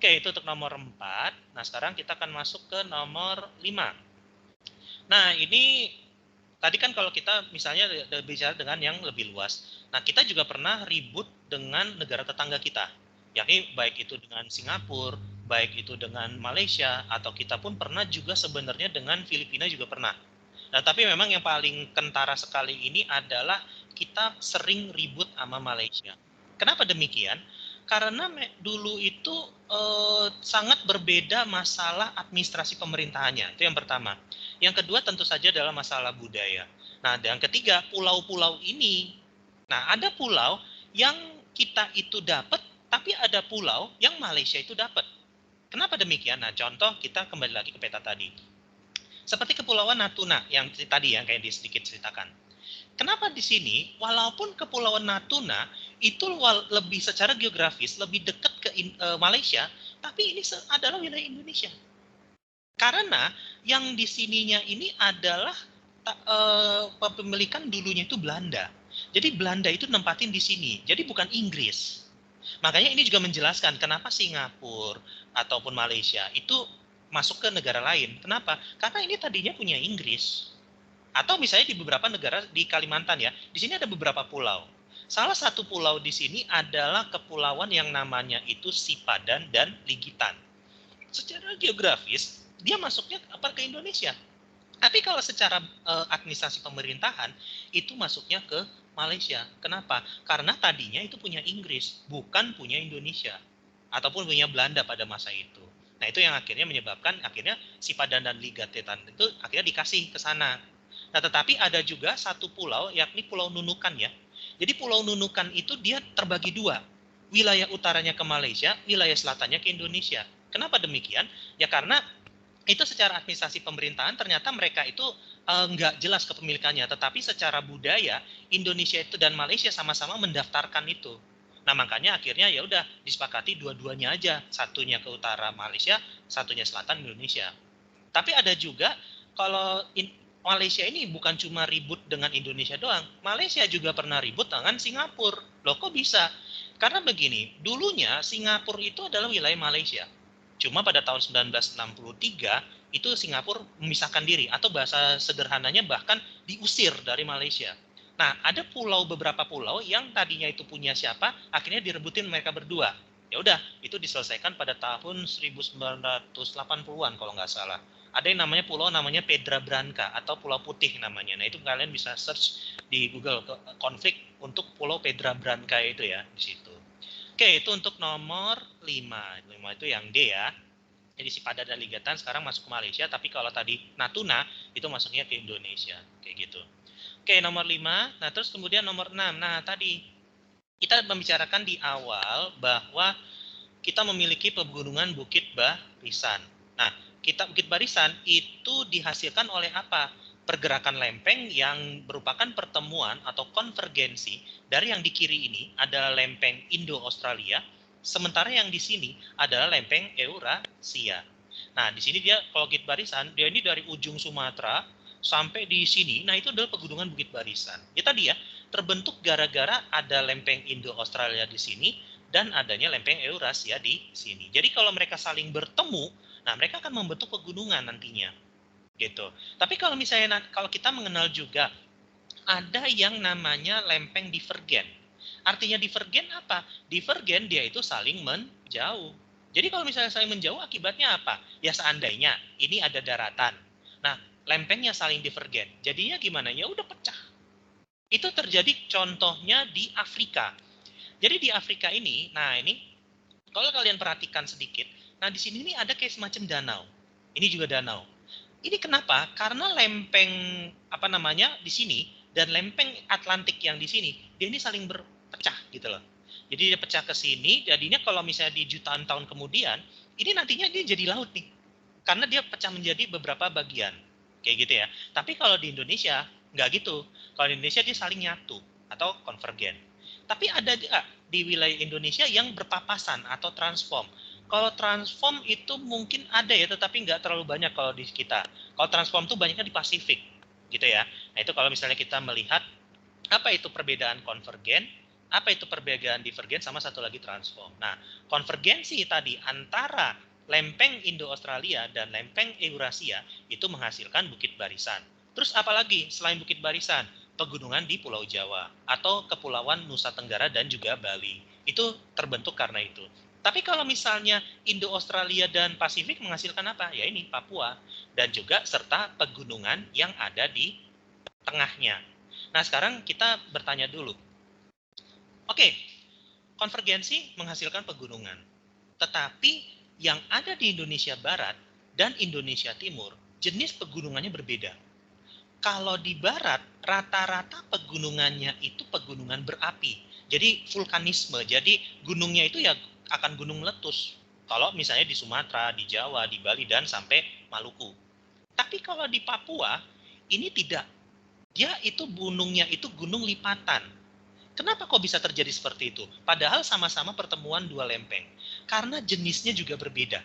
Oke, itu untuk nomor 4. Nah, sekarang kita akan masuk ke nomor 5. Nah, ini tadi kan kalau kita misalnya bicara dengan yang lebih luas. Nah, kita juga pernah ribut dengan negara tetangga kita. Yakni baik itu dengan Singapura, baik itu dengan Malaysia, atau kita pun pernah juga sebenarnya dengan Filipina juga pernah. Nah, tapi memang yang paling kentara sekali ini adalah kita sering ribut sama Malaysia. Kenapa demikian? Karena dulu itu sangat berbeda masalah administrasi pemerintahannya. Itu yang pertama. Yang kedua tentu saja adalah masalah budaya. Nah, yang ketiga, pulau-pulau ini. Nah, ada pulau yang kita itu dapat, tapi ada pulau yang Malaysia itu dapat. Kenapa demikian? Nah, contoh kita kembali lagi ke peta tadi. Seperti Kepulauan Natuna yang tadi yang kayak sedikit ceritakan. Kenapa di sini walaupun Kepulauan Natuna itu lebih secara geografis lebih dekat ke Malaysia, tapi ini adalah wilayah Indonesia. Karena yang di sininya ini adalah pemilikan dulunya itu Belanda. Jadi Belanda itu nempatin di sini. Jadi bukan Inggris. Makanya ini juga menjelaskan kenapa Singapura ataupun Malaysia itu masuk ke negara lain. Kenapa? Karena ini tadinya punya Inggris. Atau misalnya di beberapa negara di Kalimantan ya, di sini ada beberapa pulau. Salah satu pulau di sini adalah kepulauan yang namanya itu Sipadan dan Ligitan. Secara geografis, dia masuknya apa ke Indonesia. Tapi kalau secara administrasi pemerintahan, itu masuknya ke Malaysia. Kenapa? Karena tadinya itu punya Inggris, bukan punya Indonesia. Ataupun punya Belanda pada masa itu. Nah itu yang akhirnya menyebabkan akhirnya Sipadan dan Ligitan itu akhirnya dikasih ke sana. Nah tetapi ada juga satu pulau, yakni Pulau Nunukan ya. Jadi Pulau Nunukan itu dia terbagi dua. Wilayah utaranya ke Malaysia, wilayah selatannya ke Indonesia. Kenapa demikian? Ya karena itu secara administrasi pemerintahan ternyata mereka itu nggak jelas kepemilikannya, tetapi secara budaya Indonesia itu dan Malaysia sama-sama mendaftarkan itu. Nah makanya akhirnya ya udah disepakati dua-duanya aja, satunya ke utara Malaysia, satunya selatan Indonesia. Tapi ada juga kalau Malaysia ini bukan cuma ribut dengan Indonesia doang, Malaysia juga pernah ribut dengan Singapura. Loh kok bisa? Karena begini, dulunya Singapura itu adalah wilayah Malaysia. Cuma pada tahun 1963 itu Singapura memisahkan diri atau bahasa sederhananya bahkan diusir dari Malaysia. Nah, ada beberapa pulau yang tadinya itu punya siapa, akhirnya direbutin mereka berdua. Ya udah, itu diselesaikan pada tahun 1980-an kalau nggak salah. Ada yang namanya pulau namanya Pedra Branca atau Pulau Putih namanya. Nah, itu kalian bisa search di Google konflik untuk Pulau Pedra Branca itu ya di situ. Oke, itu untuk nomor 5. 5 itu yang D ya. Jadi Sipadan dan Ligitan sekarang masuk ke Malaysia, tapi kalau tadi Natuna itu masuknya ke Indonesia. Kayak gitu. Oke, nomor 5. Nah, terus kemudian nomor 6. Nah, tadi kita membicarakan di awal bahwa kita memiliki pegunungan Bukit Barisan. Nah, Bukit Barisan itu dihasilkan oleh apa? Pergerakan lempeng yang merupakan pertemuan atau konvergensi dari yang di kiri ini adalah lempeng Indo-Australia, sementara yang di sini adalah lempeng Eurasia. Nah, di sini dia kalau Bukit Barisan, dia ini dari ujung Sumatera sampai di sini, nah itu adalah pegunungan Bukit Barisan. Ya tadi ya, terbentuk gara-gara ada lempeng Indo-Australia di sini dan adanya lempeng Eurasia di sini. Jadi kalau mereka saling bertemu, nah mereka akan membentuk pegunungan nantinya. Gitu. Tapi kalau misalnya kalau kita mengenal juga ada yang namanya lempeng divergen. Artinya divergen apa? Divergen dia itu saling menjauh. Jadi kalau misalnya saling menjauh akibatnya apa? Ya seandainya ini ada daratan. Nah, lempengnya saling divergen. Jadinya gimana? Ya udah pecah. Itu terjadi contohnya di Afrika. Jadi di Afrika ini, nah ini kalau kalian perhatikan sedikit, nah di sini ini ada kayak semacam danau. Ini juga danau. Ini kenapa? Karena lempeng apa namanya di sini dan lempeng Atlantik yang di sini, dia ini saling berpecah gitu loh. Jadi dia pecah ke sini, jadinya kalau misalnya di jutaan tahun kemudian, ini nantinya dia jadi laut nih. Karena dia pecah menjadi beberapa bagian. Kayak gitu ya. Tapi kalau di Indonesia, nggak gitu. Kalau di Indonesia dia saling nyatu atau konvergen. Tapi ada juga di wilayah Indonesia yang berpapasan atau transform. Kalau transform itu mungkin ada ya, tetapi nggak terlalu banyak kalau di kita. Kalau transform itu banyaknya di Pasifik, gitu ya. Nah itu kalau misalnya kita melihat apa itu perbedaan konvergen, apa itu perbedaan divergen, sama satu lagi transform. Nah, konvergensi tadi antara lempeng Indo-Australia dan lempeng Eurasia itu menghasilkan Bukit Barisan. Terus apalagi selain Bukit Barisan? Pegunungan di Pulau Jawa atau Kepulauan Nusa Tenggara dan juga Bali. Itu terbentuk karena itu. Tapi kalau misalnya Indo-Australia dan Pasifik menghasilkan apa? Ya ini Papua dan juga serta pegunungan yang ada di tengahnya. Nah, sekarang kita bertanya dulu. Oke, konvergensi menghasilkan pegunungan. Tetapi yang ada di Indonesia Barat dan Indonesia Timur, jenis pegunungannya berbeda. Kalau di barat, rata-rata pegunungannya itu pegunungan berapi. Jadi vulkanisme. Jadi gunungnya itu ya akan gunung meletus. Kalau misalnya di Sumatera, di Jawa, di Bali, dan sampai Maluku. Tapi kalau di Papua, ini tidak. Dia itu gunungnya itu gunung lipatan. Kenapa kok bisa terjadi seperti itu? Padahal sama-sama pertemuan dua lempeng. Karena jenisnya juga berbeda.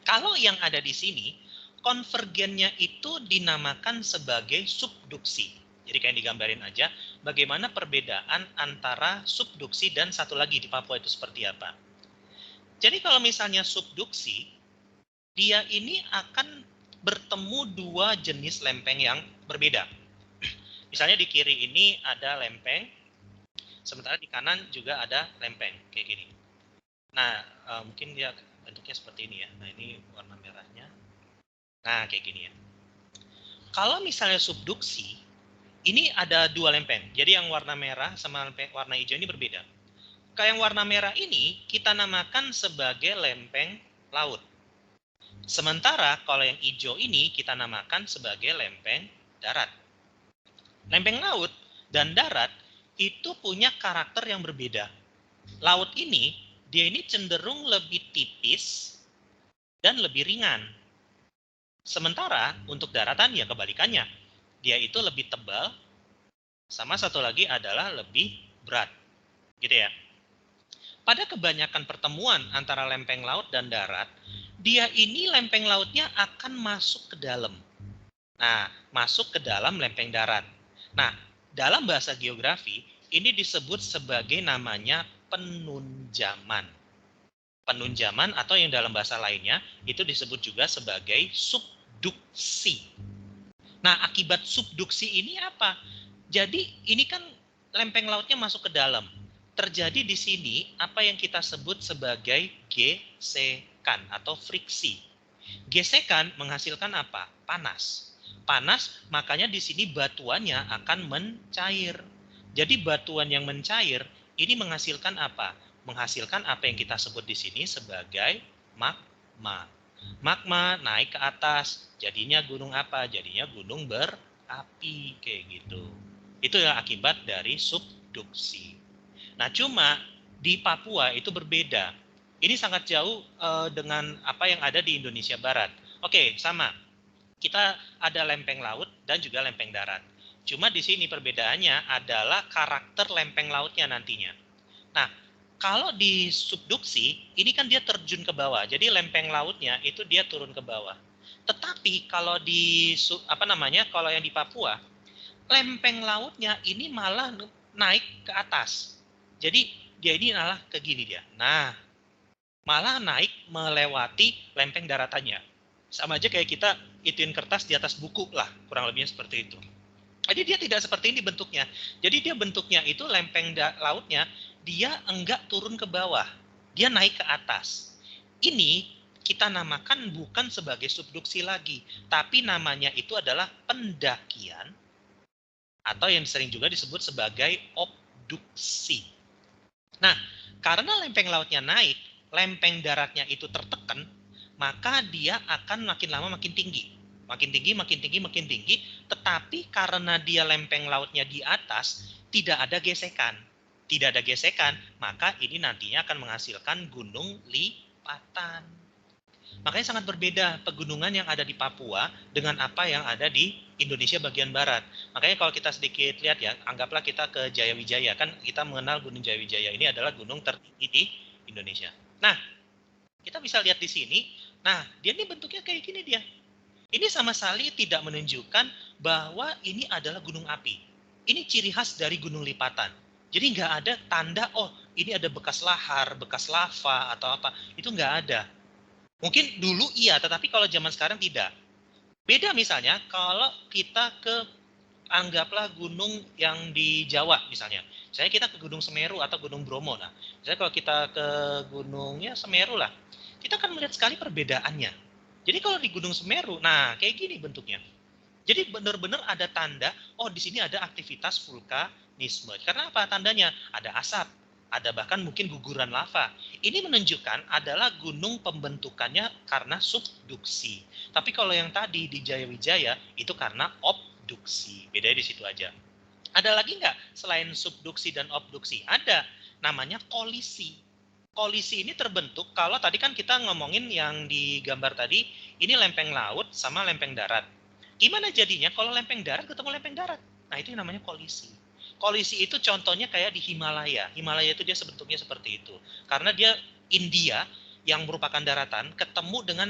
Kalau yang ada di sini, konvergennya itu dinamakan sebagai subduksi. Jadi kayak digambarin aja, bagaimana perbedaan antara subduksi dan satu lagi di Papua itu seperti apa. Jadi kalau misalnya subduksi, dia ini akan bertemu dua jenis lempeng yang berbeda. Misalnya di kiri ini ada lempeng, sementara di kanan juga ada lempeng, kayak gini. Nah, mungkin dia bentuknya seperti ini ya. Nah, ini warna merahnya. Nah, kayak gini ya. Kalau misalnya subduksi, ini ada dua lempeng. Jadi yang warna merah sama warna hijau ini berbeda. Kayak yang warna merah ini kita namakan sebagai lempeng laut. Sementara kalau yang hijau ini kita namakan sebagai lempeng darat. Lempeng laut dan darat itu punya karakter yang berbeda. Laut ini, dia ini cenderung lebih tipis dan lebih ringan. Sementara untuk daratan ya kebalikannya. Dia itu lebih tebal, sama satu lagi adalah lebih berat. Gitu ya. Pada kebanyakan pertemuan antara lempeng laut dan darat, dia ini lempeng lautnya akan masuk ke dalam. Nah, masuk ke dalam lempeng darat. Nah, dalam bahasa geografi, ini disebut sebagai namanya penunjaman. Penunjaman atau yang dalam bahasa lainnya, itu disebut juga sebagai subduksi. Nah, akibat subduksi ini apa? Jadi, ini kan lempeng lautnya masuk ke dalam. Terjadi di sini apa yang kita sebut sebagai gesekan atau friksi. Gesekan menghasilkan apa? Panas. Panas, makanya di sini batuannya akan mencair. Jadi batuan yang mencair ini menghasilkan apa? Menghasilkan apa yang kita sebut di sini sebagai magma. Magma naik ke atas, jadinya gunung apa? Jadinya gunung berapi kayak gitu. Itu ya akibat dari subduksi. Nah, cuma di Papua itu berbeda. Ini sangat jauh dengan apa yang ada di Indonesia Barat. Oke, sama. Kita ada lempeng laut dan juga lempeng darat. Cuma di sini perbedaannya adalah karakter lempeng lautnya nantinya. Nah, kalau di subduksi, ini kan dia terjun ke bawah. Jadi lempeng lautnya itu dia turun ke bawah. Tetapi kalau di kalau yang di Papua, lempeng lautnya ini malah naik ke atas. Jadi dia ini malah ke gini dia. Nah, malah naik melewati lempeng daratannya. Sama aja kayak kita ituin kertas di atas buku lah, kurang lebihnya seperti itu. Jadi dia tidak seperti ini bentuknya. Jadi dia bentuknya itu lempeng lautnya, dia enggak turun ke bawah. Dia naik ke atas. Ini kita namakan bukan sebagai subduksi lagi, tapi namanya itu adalah pendakian atau yang sering juga disebut sebagai obduksi. Nah, karena lempeng lautnya naik, lempeng daratnya itu tertekan, maka dia akan makin lama makin tinggi. Makin tinggi, makin tinggi, makin tinggi, tetapi karena dia lempeng lautnya di atas, tidak ada gesekan. Tidak ada gesekan, maka ini nantinya akan menghasilkan gunung lipatan. Makanya sangat berbeda pegunungan yang ada di Papua dengan apa yang ada di Indonesia bagian barat. Makanya kalau kita sedikit lihat ya, anggaplah kita ke Jayawijaya, kan kita mengenal Gunung Jayawijaya ini adalah gunung tertinggi di Indonesia. Nah, kita bisa lihat di sini, nah dia ini bentuknya kayak gini dia. Ini sama sekali tidak menunjukkan bahwa ini adalah gunung api. Ini ciri khas dari gunung lipatan. Jadi nggak ada tanda, oh ini ada bekas lahar, bekas lava atau apa. Itu nggak ada. Mungkin dulu iya, tetapi kalau zaman sekarang tidak. Beda misalnya kalau kita ke anggaplah gunung yang di Jawa misalnya. Misalnya kita ke Gunung Semeru atau Gunung Bromo. Nah, misalnya kalau kita ke gunungnya Semeru lah, kita akan melihat sekali perbedaannya. Jadi kalau di Gunung Semeru, nah kayak gini bentuknya. Jadi benar-benar ada tanda, oh di sini ada aktivitas vulkanisme. Karena apa tandanya? Ada asap, ada bahkan mungkin guguran lava. Ini menunjukkan adalah gunung pembentukannya karena subduksi. Tapi kalau yang tadi di Jayawijaya itu karena obduksi. Bedanya di situ aja. Ada lagi nggak selain subduksi dan obduksi? Ada, namanya kolisi. Kolisi ini terbentuk kalau tadi kan kita ngomongin yang di gambar tadi, ini lempeng laut sama lempeng darat. Gimana jadinya kalau lempeng darat ketemu lempeng darat? Nah, itu yang namanya kolisi. Kolisi itu contohnya kayak di Himalaya. Himalaya itu dia sebentuknya seperti itu. Karena dia India yang merupakan daratan ketemu dengan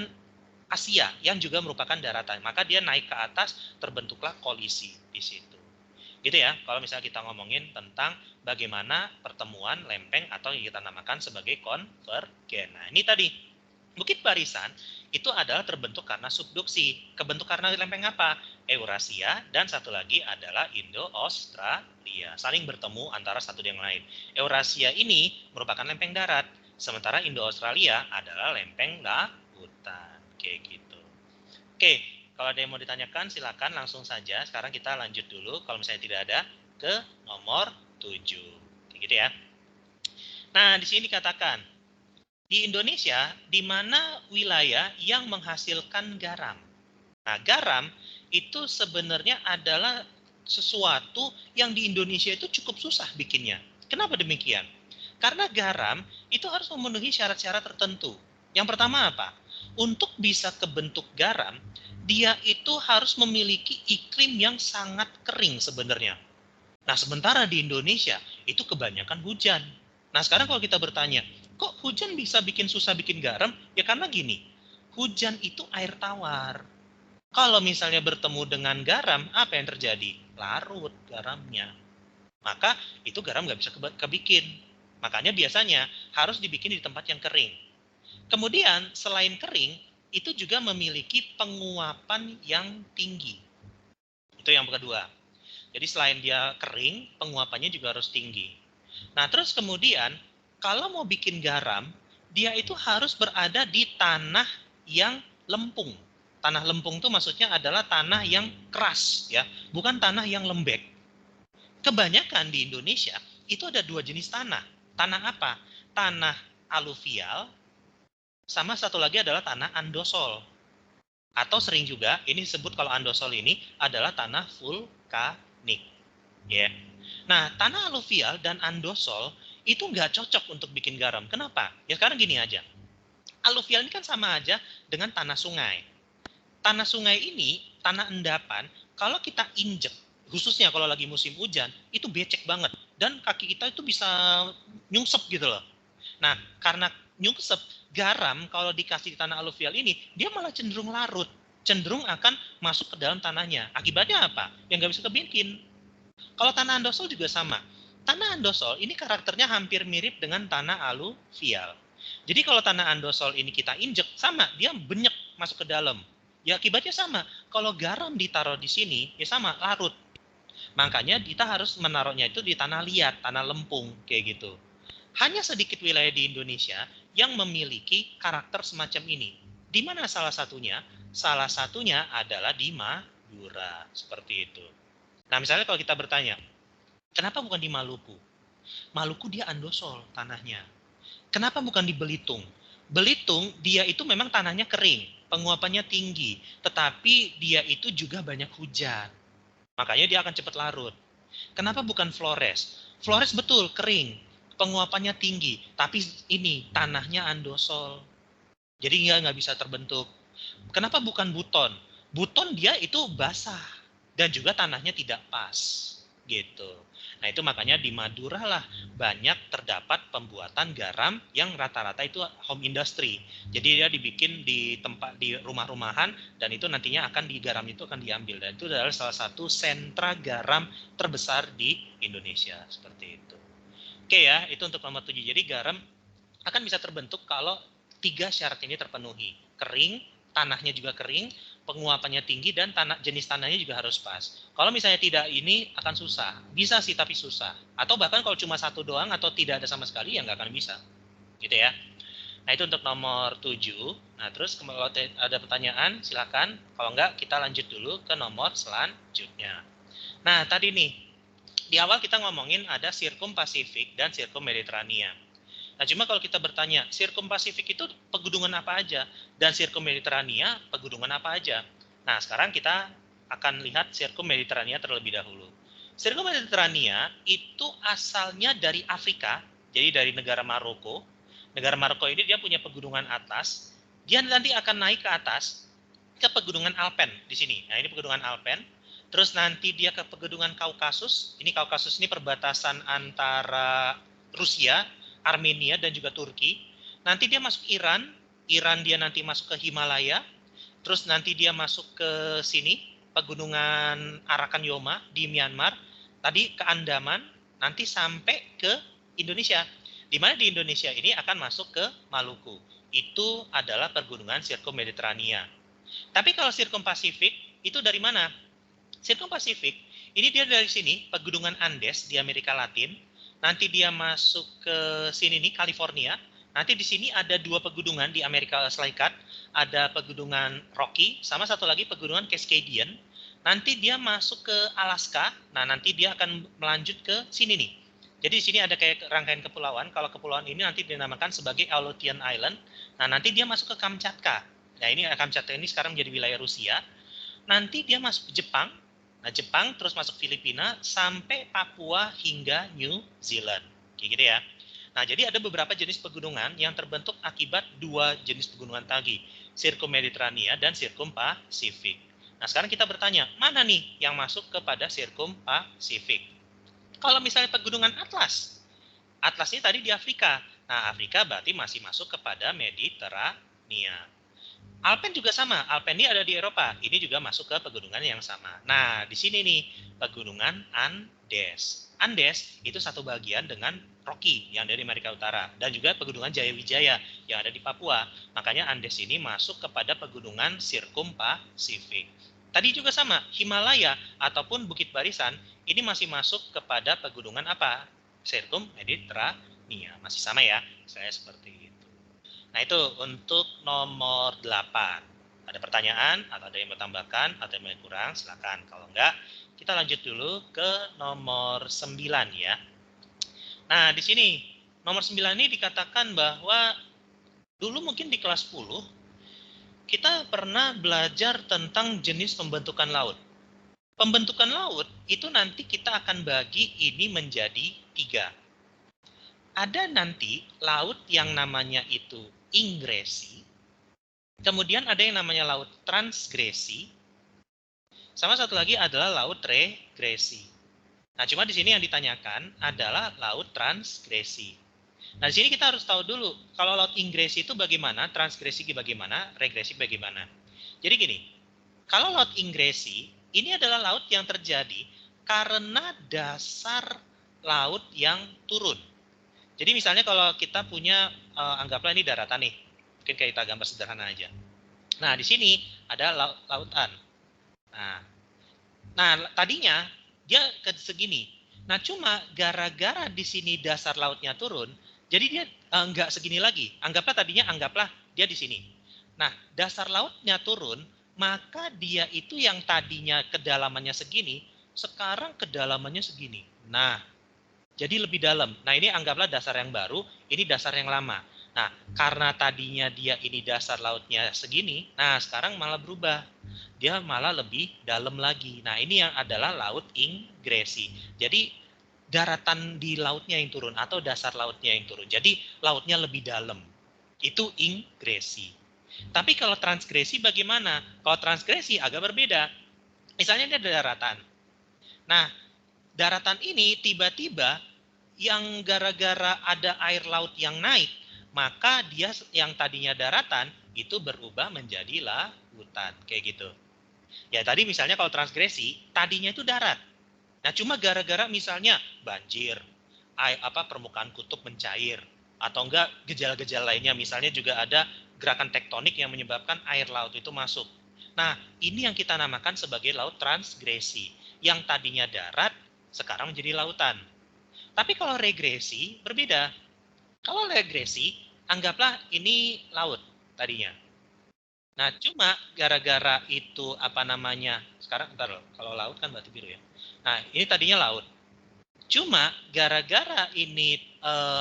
Asia yang juga merupakan daratan. Maka dia naik ke atas, terbentuklah kolisi di situ. Gitu ya, kalau misalnya kita ngomongin tentang bagaimana pertemuan lempeng atau yang kita namakan sebagai konvergen. Nah, ini tadi bukit barisan itu adalah terbentuk karena subduksi. Kebentuk karena lempeng apa? Eurasia, dan satu lagi adalah Indo-Australia. Saling bertemu antara satu dengan lain. Eurasia ini merupakan lempeng darat, sementara Indo-Australia adalah lempeng lautan. Kayak gitu. Oke, kalau ada yang mau ditanyakan silakan langsung saja. Sekarang kita lanjut dulu kalau misalnya tidak ada ke nomor 7. Kayak gitu ya. Nah, di sini dikatakan di Indonesia di mana wilayah yang menghasilkan garam. Nah, garam itu sebenarnya adalah sesuatu yang di Indonesia itu cukup susah bikinnya. Kenapa demikian? Karena garam itu harus memenuhi syarat-syarat tertentu. Yang pertama apa? Untuk bisa kebentuk garam, dia itu harus memiliki iklim yang sangat kering sebenarnya. Nah, sementara di Indonesia itu kebanyakan hujan. Nah, sekarang kalau kita bertanya, kok hujan bisa bikin susah bikin garam? Ya karena gini, hujan itu air tawar. Kalau misalnya bertemu dengan garam, apa yang terjadi? Larut garamnya. Maka itu garam nggak bisa kebikin. Makanya biasanya harus dibikin di tempat yang kering. Kemudian selain kering, itu juga memiliki penguapan yang tinggi. Itu yang kedua. Jadi selain dia kering, penguapannya juga harus tinggi. Nah, terus kemudian kalau mau bikin garam, dia itu harus berada di tanah yang lempung. Tanah lempung itu maksudnya adalah tanah yang keras ya, bukan tanah yang lembek. Kebanyakan di Indonesia itu ada dua jenis tanah. Tanah apa? Tanah aluvial, sama satu lagi adalah tanah andosol. Atau sering juga ini disebut kalau andosol ini adalah tanah vulkanik. Ya. Nah, tanah aluvial dan andosol itu nggak cocok untuk bikin garam. Kenapa? Ya sekarang gini aja. Aluvial ini kan sama aja dengan tanah sungai. Tanah sungai ini, tanah endapan, kalau kita injek, khususnya kalau lagi musim hujan, itu becek banget. Dan kaki kita itu bisa nyungsep gitu loh. Nah, karena nyungsep, garam kalau dikasih di tanah aluvial ini, dia malah cenderung larut. Cenderung akan masuk ke dalam tanahnya. Akibatnya apa? Yang nggak bisa kebikin. Kalau tanah andosol juga sama. Tanah andosol ini karakternya hampir mirip dengan tanah aluvial. Jadi kalau tanah andosol ini kita injek, sama, dia benyek masuk ke dalam. Ya akibatnya sama. Kalau garam ditaruh di sini, ya sama, larut. Makanya kita harus menaruhnya itu di tanah liat, tanah lempung, kayak gitu. Hanya sedikit wilayah di Indonesia yang memiliki karakter semacam ini. Di mana salah satunya? Salah satunya adalah di Madura, seperti itu. Nah, misalnya kalau kita bertanya, kenapa bukan di Maluku? Maluku dia andosol tanahnya. Kenapa bukan di Belitung? Belitung dia itu memang tanahnya kering, penguapannya tinggi, tetapi dia itu juga banyak hujan. Makanya dia akan cepat larut. Kenapa bukan Flores? Flores betul kering, penguapannya tinggi, tapi ini tanahnya andosol. Jadi nggak bisa terbentuk. Kenapa bukan Buton? Buton dia itu basah dan juga tanahnya tidak pas, gitu. Nah itu makanya di Madura lah banyak terdapat pembuatan garam yang rata-rata itu home industry. Jadi dia dibikin di tempat di rumah-rumahan dan itu nantinya akan di garam itu akan diambil dan itu adalah salah satu sentra garam terbesar di Indonesia seperti itu. Oke ya, itu untuk nomor 7. Jadi garam akan bisa terbentuk kalau 3 syarat ini terpenuhi. Kering, tanahnya juga kering, penguapannya tinggi, dan jenis tanahnya juga harus pas. Kalau misalnya tidak ini akan susah. Bisa sih tapi susah. Atau bahkan kalau cuma satu doang atau tidak ada sama sekali ya nggak akan bisa. Gitu ya. Nah itu untuk nomor 7. Nah terus kalau ada pertanyaan silakan. Kalau enggak kita lanjut dulu ke nomor selanjutnya. Nah tadi nih, di awal kita ngomongin ada Sirkum Pasifik dan Sirkum Mediterania. Nah, cuma kalau kita bertanya, Sirkum Pasifik itu pegunungan apa aja? Dan Sirkum Mediterania pegunungan apa aja? Nah, sekarang kita akan lihat Sirkum Mediterania terlebih dahulu. Sirkum Mediterania itu asalnya dari Afrika, jadi dari negara Maroko. Negara Maroko ini dia punya pegunungan atas. Dia nanti akan naik ke atas ke pegunungan Alpen di sini. Nah, ini pegunungan Alpen. Terus nanti dia ke pegunungan Kaukasus. Ini Kaukasus ini perbatasan antara Rusia, Armenia dan juga Turki. Nanti dia masuk Iran, Iran dia nanti masuk ke Himalaya, terus nanti dia masuk ke sini, pegunungan Arakan Yoma di Myanmar, tadi ke Andaman, nanti sampai ke Indonesia. Di mana di Indonesia ini akan masuk ke Maluku. Itu adalah pergunungan Sirkum Mediterania. Tapi kalau Sirkum Pasifik, itu dari mana? Sirkum Pasifik, ini dia dari sini, pegunungan Andes di Amerika Latin. Nanti dia masuk ke sini nih, California. Nanti di sini ada 2 pegunungan di Amerika Serikat. Ada pegunungan Rocky, sama satu lagi pegunungan Cascadian. Nanti dia masuk ke Alaska. Nah, nanti dia akan melanjut ke sini nih. Jadi di sini ada kayak rangkaian kepulauan. Kalau kepulauan ini nanti dinamakan sebagai Aleutian Island. Nah, nanti dia masuk ke Kamchatka. Nah, ini Kamchatka ini sekarang menjadi wilayah Rusia. Nanti dia masuk ke Jepang. Nah, Jepang terus masuk Filipina sampai Papua hingga New Zealand. Kayak gitu ya. Nah, jadi ada beberapa jenis pegunungan yang terbentuk akibat 2 jenis pegunungan tadi, Sirkum Mediterania dan Sirkum Pasifik. Nah, sekarang kita bertanya, mana nih yang masuk kepada Sirkum Pasifik? Kalau misalnya pegunungan Atlas, Atlas ini tadi di Afrika. Nah, Afrika berarti masih masuk kepada Mediterania. Alpen juga sama, Alpen ini ada di Eropa, ini juga masuk ke pegunungan yang sama. Nah, di sini nih, pegunungan Andes. Andes itu satu bagian dengan Rocky yang dari Amerika Utara, dan juga pegunungan Jayawijaya yang ada di Papua. Makanya Andes ini masuk kepada pegunungan Sirkum Pasifik. Tadi juga sama, Himalaya ataupun Bukit Barisan, ini masih masuk kepada pegunungan apa? Sirkum Mediterania. Masih sama ya, saya seperti itu. Nah, itu untuk nomor 8. Ada pertanyaan atau ada yang mau tambahkan atau yang kurang, silakan. Kalau enggak, kita lanjut dulu ke nomor 9 ya. Nah, di sini nomor 9 ini dikatakan bahwa dulu mungkin di kelas 10 kita pernah belajar tentang jenis pembentukan laut. Pembentukan laut itu nanti kita akan bagi ini menjadi 3. Ada nanti laut yang namanya itu ingresi, kemudian ada yang namanya laut transgresi, sama satu lagi adalah laut regresi. Nah, cuma di sini yang ditanyakan adalah laut transgresi. Nah, di sini kita harus tahu dulu, kalau laut ingresi itu bagaimana, transgresi bagaimana, regresi bagaimana. Jadi gini, kalau laut ingresi, ini adalah laut yang terjadi karena dasar laut yang turun. Jadi misalnya kalau kita punya, anggaplah ini daratan nih, mungkin kita gambar sederhana aja. Nah, di sini ada lautan. Nah, tadinya dia segini. Nah, cuma gara-gara di sini dasar lautnya turun, jadi dia nggak segini lagi. Anggaplah dia di sini. Nah, dasar lautnya turun, maka dia itu yang tadinya kedalamannya segini, sekarang kedalamannya segini. Nah, jadi lebih dalam. Nah, ini anggaplah dasar yang baru, ini dasar yang lama. Nah, karena tadinya dia ini dasar lautnya segini, nah sekarang malah berubah. Dia malah lebih dalam lagi. Nah, ini yang adalah laut ingresi. Jadi, daratan di lautnya yang turun atau dasar lautnya yang turun. Jadi, lautnya lebih dalam. Itu ingresi. Tapi kalau transgresi bagaimana? Kalau transgresi agak berbeda. Misalnya ini ada daratan. Nah, daratan ini tiba-tiba yang gara-gara ada air laut yang naik, maka dia yang tadinya daratan itu berubah menjadi lautan, kayak gitu. Ya tadi misalnya kalau transgresi, tadinya itu darat. Nah, cuma gara-gara misalnya banjir, permukaan kutub mencair, atau enggak gejala-gejala lainnya, misalnya juga ada gerakan tektonik yang menyebabkan air laut itu masuk. Nah, ini yang kita namakan sebagai laut transgresi, yang tadinya darat sekarang menjadi lautan. Tapi kalau regresi berbeda. Kalau regresi, anggaplah ini laut tadinya. Nah, cuma gara-gara itu sekarang bentar loh, kalau laut kan berarti biru ya. Nah, ini tadinya laut. Cuma gara-gara ini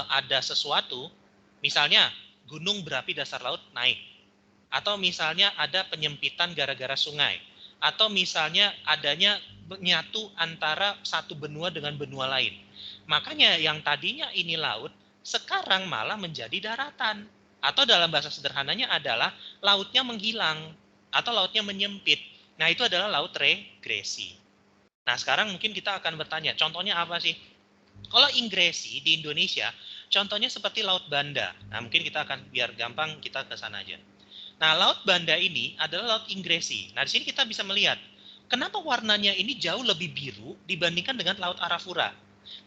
ada sesuatu, misalnya gunung berapi dasar laut naik, atau misalnya ada penyempitan gara-gara sungai, atau misalnya adanya menyatu antara satu benua dengan benua lain. Makanya yang tadinya ini laut, sekarang malah menjadi daratan. Atau dalam bahasa sederhananya adalah lautnya menghilang, atau lautnya menyempit. Nah, itu adalah laut regresi. Nah, sekarang mungkin kita akan bertanya, contohnya apa sih? Kalau ingresi di Indonesia, contohnya seperti Laut Banda. Nah, mungkin kita akan, biar gampang, kita ke sana aja. Nah, Laut Banda ini adalah laut ingresi. Nah, di sini kita bisa melihat Kenapa warnanya ini jauh lebih biru dibandingkan dengan Laut Arafura?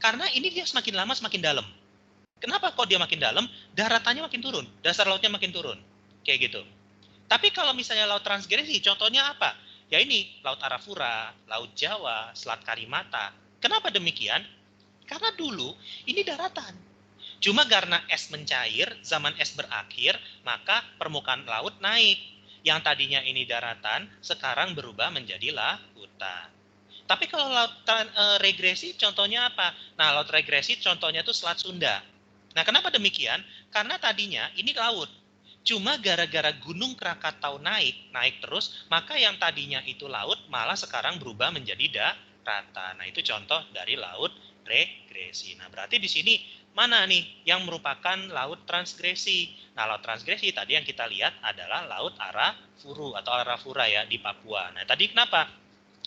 Karena ini dia semakin lama semakin dalam. Kenapa kok dia makin dalam? Daratannya makin turun, dasar lautnya makin turun. Kayak gitu. Tapi kalau misalnya laut transgresi, contohnya apa? Ya ini, Laut Arafura, Laut Jawa, Selat Karimata. Kenapa demikian? Karena dulu ini daratan. Cuma karena es mencair, zaman es berakhir, maka permukaan laut naik. Yang tadinya ini daratan, sekarang berubah menjadi lautan. Tapi kalau laut regresi contohnya apa? Nah, laut regresi contohnya itu Selat Sunda. Nah, kenapa demikian? Karena tadinya ini laut. Cuma gara-gara Gunung Krakatau naik terus, maka yang tadinya itu laut malah sekarang berubah menjadi daratan. Nah, itu contoh dari laut regresi. Nah, berarti di sini mana nih yang merupakan laut transgresi? Nah, laut transgresi tadi yang kita lihat adalah Laut Arafuru atau Arafura ya di Papua. Nah, tadi kenapa?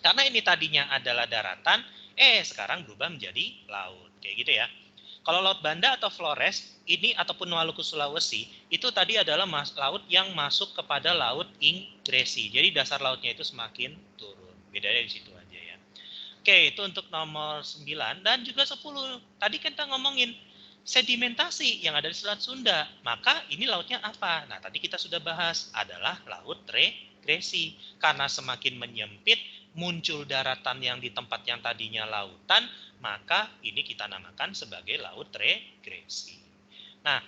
Karena ini tadinya adalah daratan, sekarang berubah menjadi laut. Kayak gitu ya. Kalau Laut Banda atau Flores, ini ataupun Maluku Sulawesi, itu tadi adalah laut yang masuk kepada Laut Ingresi. Jadi dasar lautnya itu semakin turun. Bedanya di situ aja ya. Oke, itu untuk nomor 9 dan juga 10. Tadi kita ngomongin sedimentasi yang ada di Selat Sunda. Maka ini lautnya apa? Nah, tadi kita sudah bahas adalah laut regresi. Karena semakin menyempit, muncul daratan yang di tempat yang tadinya lautan, maka ini kita namakan sebagai laut regresi. Nah,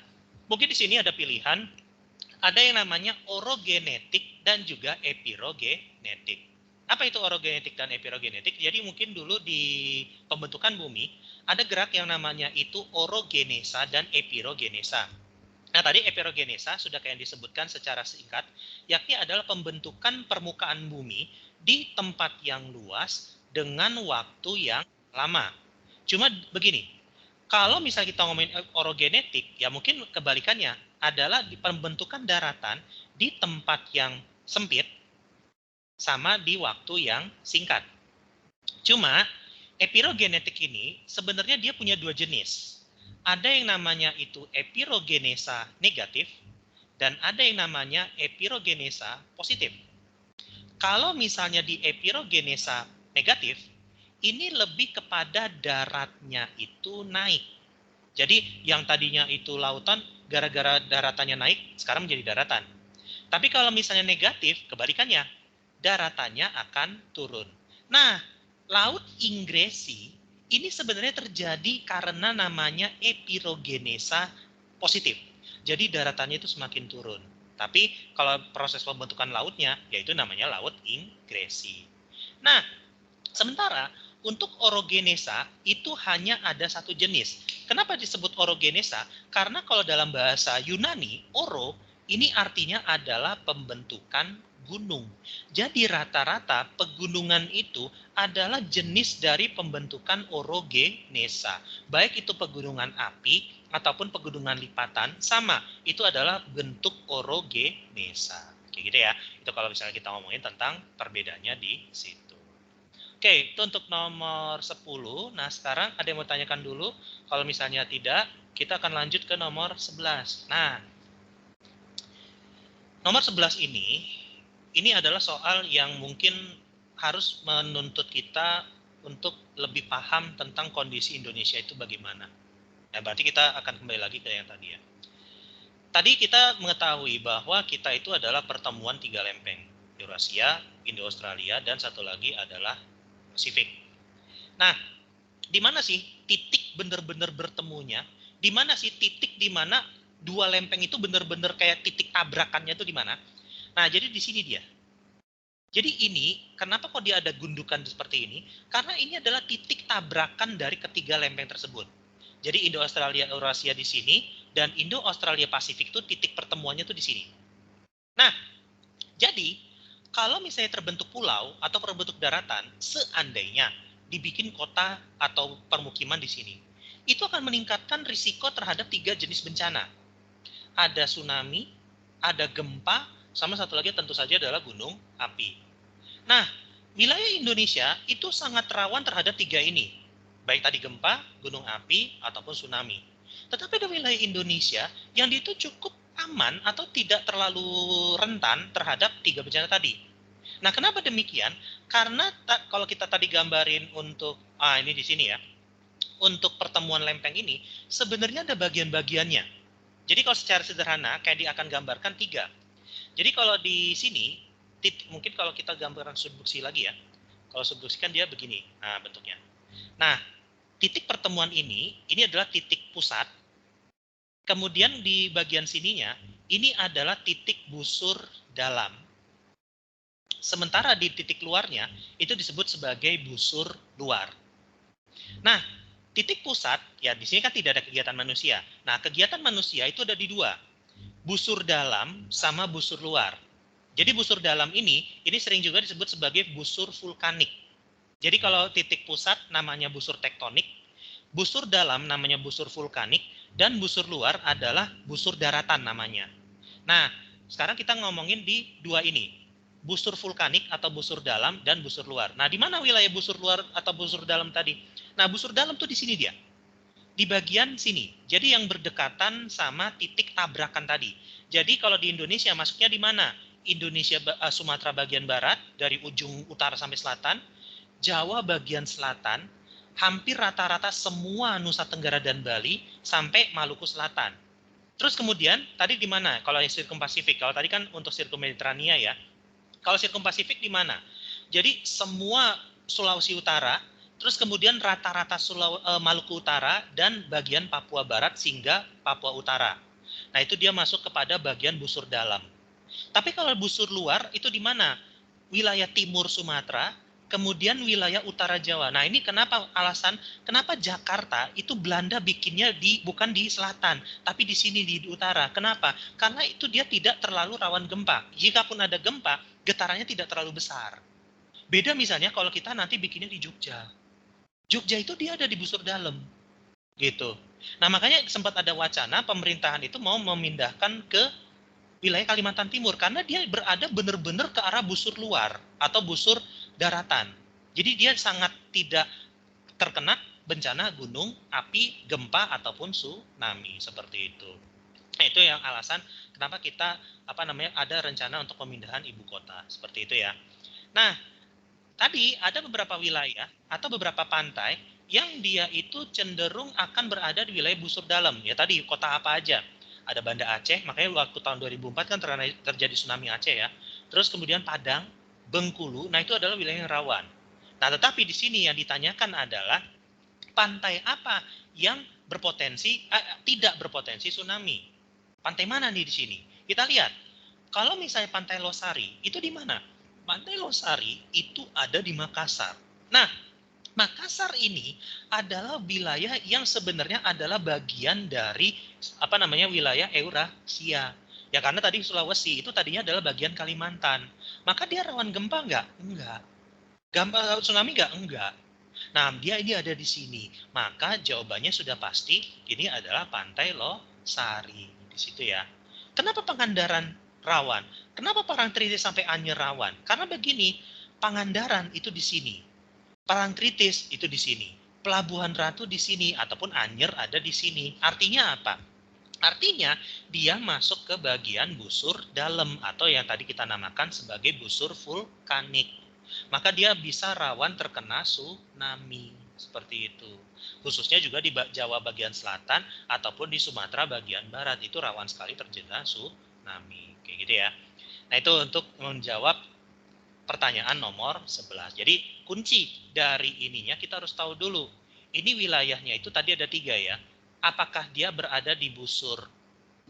mungkin di sini ada pilihan, ada yang namanya orogenetik dan juga epirogenetik. Apa itu orogenetik dan epirogenetik? Jadi mungkin dulu di pembentukan bumi ada gerak yang namanya itu orogenesa dan epirogenesa. Nah, tadi epirogenesa sudah kayak disebutkan secara singkat, yakni adalah pembentukan permukaan bumi di tempat yang luas dengan waktu yang lama. Cuma begini, kalau misalnya kita ngomongin orogenetik, ya mungkin kebalikannya adalah di pembentukan daratan di tempat yang sempit sama di waktu yang singkat. Cuma epirogenetik ini sebenarnya dia punya dua jenis. Ada yang namanya itu epirogenesa negatif dan ada yang namanya epirogenesa positif. Kalau misalnya di epirogenesa negatif, ini lebih kepada daratnya itu naik. Jadi yang tadinya itu lautan, gara-gara daratannya naik, sekarang menjadi daratan. Tapi kalau misalnya negatif, kebalikannya, daratannya akan turun. Nah, laut Ingresi ini sebenarnya terjadi karena namanya epirogenesa positif. Jadi daratannya itu semakin turun. Tapi kalau proses pembentukan lautnya, yaitu namanya laut Ingresi. Nah, sementara untuk orogenesa itu hanya ada satu jenis. Kenapa disebut orogenesa? Karena kalau dalam bahasa Yunani, oro ini artinya adalah pembentukan gunung. Jadi rata-rata pegunungan itu adalah jenis dari pembentukan orogenesa. Baik itu pegunungan api ataupun pegunungan lipatan, sama. Itu adalah bentuk orogenesa. Kayak gitu ya. Itu kalau misalnya kita ngomongin tentang perbedaannya di situ. Oke, itu untuk nomor 10. Nah, sekarang ada yang mau tanyakan dulu. Kalau misalnya tidak, kita akan lanjut ke nomor 11. Nah, nomor 11 ini adalah soal yang mungkin harus menuntut kita untuk lebih paham tentang kondisi Indonesia itu bagaimana. Nah, berarti kita akan kembali lagi ke yang tadi ya. Tadi kita mengetahui bahwa kita itu adalah pertemuan tiga lempeng. Eurasia, Indo-Australia, dan satu lagi adalah Pasifik. Nah, di mana sih titik benar-benar bertemunya? Di mana sih titik di mana dua lempeng itu benar-benar kayak titik tabrakannya itu di mana? Nah, jadi di sini dia. Jadi ini, kenapa kok dia ada gundukan seperti ini? Karena ini adalah titik tabrakan dari ketiga lempeng tersebut. Jadi Indo-Australia Eurasia di sini dan Indo-Australia Pasifik itu titik pertemuannya tuh di sini. Nah, jadi kalau misalnya terbentuk pulau atau terbentuk daratan, seandainya dibikin kota atau permukiman di sini, itu akan meningkatkan risiko terhadap tiga jenis bencana. Ada tsunami, ada gempa, sama satu lagi tentu saja adalah gunung api. Nah, wilayah Indonesia itu sangat rawan terhadap tiga ini. Baik tadi gempa, gunung api, ataupun tsunami. Tetapi ada wilayah Indonesia yang itu cukup aman atau tidak terlalu rentan terhadap tiga bencana tadi. Nah, kenapa demikian? karena kalau kita tadi gambarin untuk ini di sini ya, untuk pertemuan lempeng ini sebenarnya ada bagian-bagiannya. Jadi kalau secara sederhana kayak dia akan gambarkan 3. Jadi kalau di sini mungkin kalau kita gambarkan subduksi lagi ya. Kalau subduksi kan dia begini. Nah, bentuknya. Nah, titik pertemuan ini adalah titik pusat. Kemudian di bagian sininya ini adalah titik busur dalam. Sementara di titik luarnya itu disebut sebagai busur luar. Nah, titik pusat ya di sini kan tidak ada kegiatan manusia. Nah, kegiatan manusia itu ada di 2. Busur dalam sama busur luar. Jadi busur dalam ini sering juga disebut sebagai busur vulkanik. Jadi kalau titik pusat namanya busur tektonik, busur dalam namanya busur vulkanik, dan busur luar adalah busur daratan namanya. Nah, sekarang kita ngomongin di 2 ini. Busur vulkanik atau busur dalam dan busur luar. Nah, di mana wilayah busur luar atau busur dalam tadi? Nah, busur dalam tuh di sini dia. Di bagian sini. Jadi yang berdekatan sama titik tabrakan tadi. Jadi kalau di Indonesia masuknya di mana? Indonesia Sumatera bagian barat dari ujung utara sampai selatan, Jawa bagian selatan, hampir rata-rata semua Nusa Tenggara dan Bali sampai Maluku Selatan. Terus kemudian tadi di mana? Kalau Sirkum Pasifik, kalau tadi kan untuk Sirkum Mediterania ya. Kalau Sirkum Pasifik di mana? Jadi semua Sulawesi Utara, terus kemudian rata-rata Maluku Utara dan bagian Papua Barat hingga Papua Utara. Nah, itu dia masuk kepada bagian busur dalam. Tapi kalau busur luar itu di mana? Wilayah timur Sumatera, kemudian wilayah utara Jawa. Nah, ini kenapa kenapa Jakarta itu Belanda bikinnya bukan di selatan, tapi di sini di utara. Kenapa? Karena itu dia tidak terlalu rawan gempa. Jikapun ada gempa, getarannya tidak terlalu besar. Beda misalnya kalau kita nanti bikinnya di Jogja. Jogja itu dia ada di busur dalam. Gitu. Nah, makanya sempat ada wacana pemerintahan itu mau memindahkan ke wilayah Kalimantan Timur karena dia berada benar-benar ke arah busur luar atau busur daratan. Jadi dia sangat tidak terkena bencana gunung, api, gempa ataupun tsunami seperti itu. Nah, itu yang alasan kenapa kita ada rencana untuk pemindahan ibu kota seperti itu ya. Nah, tadi ada beberapa wilayah atau beberapa pantai yang dia itu cenderung akan berada di wilayah busur dalam. Ya tadi kota apa aja? Ada Banda Aceh, makanya waktu tahun 2004 kan terjadi tsunami Aceh ya. Terus kemudian Padang, Bengkulu, nah itu adalah wilayah yang rawan. Nah, tetapi di sini yang ditanyakan adalah pantai apa yang tidak berpotensi tsunami? Pantai mana nih di sini? Kita lihat. Kalau misalnya Pantai Losari, itu di mana? Pantai Losari itu ada di Makassar. Nah, Makassar ini adalah wilayah yang sebenarnya adalah bagian dari wilayah Eurasia. Ya karena tadi Sulawesi itu tadinya adalah bagian Kalimantan. Maka dia rawan gempa enggak? Enggak. Gempa tsunami enggak? Enggak. Nah, dia ini ada di sini. Maka jawabannya sudah pasti ini adalah Pantai Losari di situ ya. Kenapa Pangandaran rawan? Kenapa Parangtritis sampai Anyer rawan? Karena begini, Pangandaran itu di sini. Parangtritis itu di sini. Pelabuhan Ratu di sini ataupun Anyer ada di sini. Artinya apa? Artinya dia masuk ke bagian busur dalam atau yang tadi kita namakan sebagai busur vulkanik. Maka dia bisa rawan terkena tsunami seperti itu. Khususnya juga di Jawa bagian selatan ataupun di Sumatera bagian barat itu rawan sekali terjadi tsunami. Kayak gitu ya. Nah, itu untuk menjawab pertanyaan nomor 11. Jadi kunci dari ininya kita harus tahu dulu. Ini wilayahnya itu tadi ada 3 ya. Apakah dia berada di busur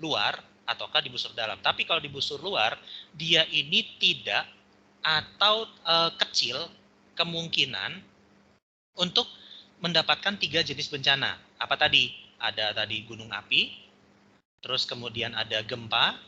luar ataukah di busur dalam. Tapi kalau di busur luar, dia ini tidak atau kecil kemungkinan untuk mendapatkan 3 jenis bencana. Apa tadi? Ada tadi gunung api, terus kemudian ada gempa,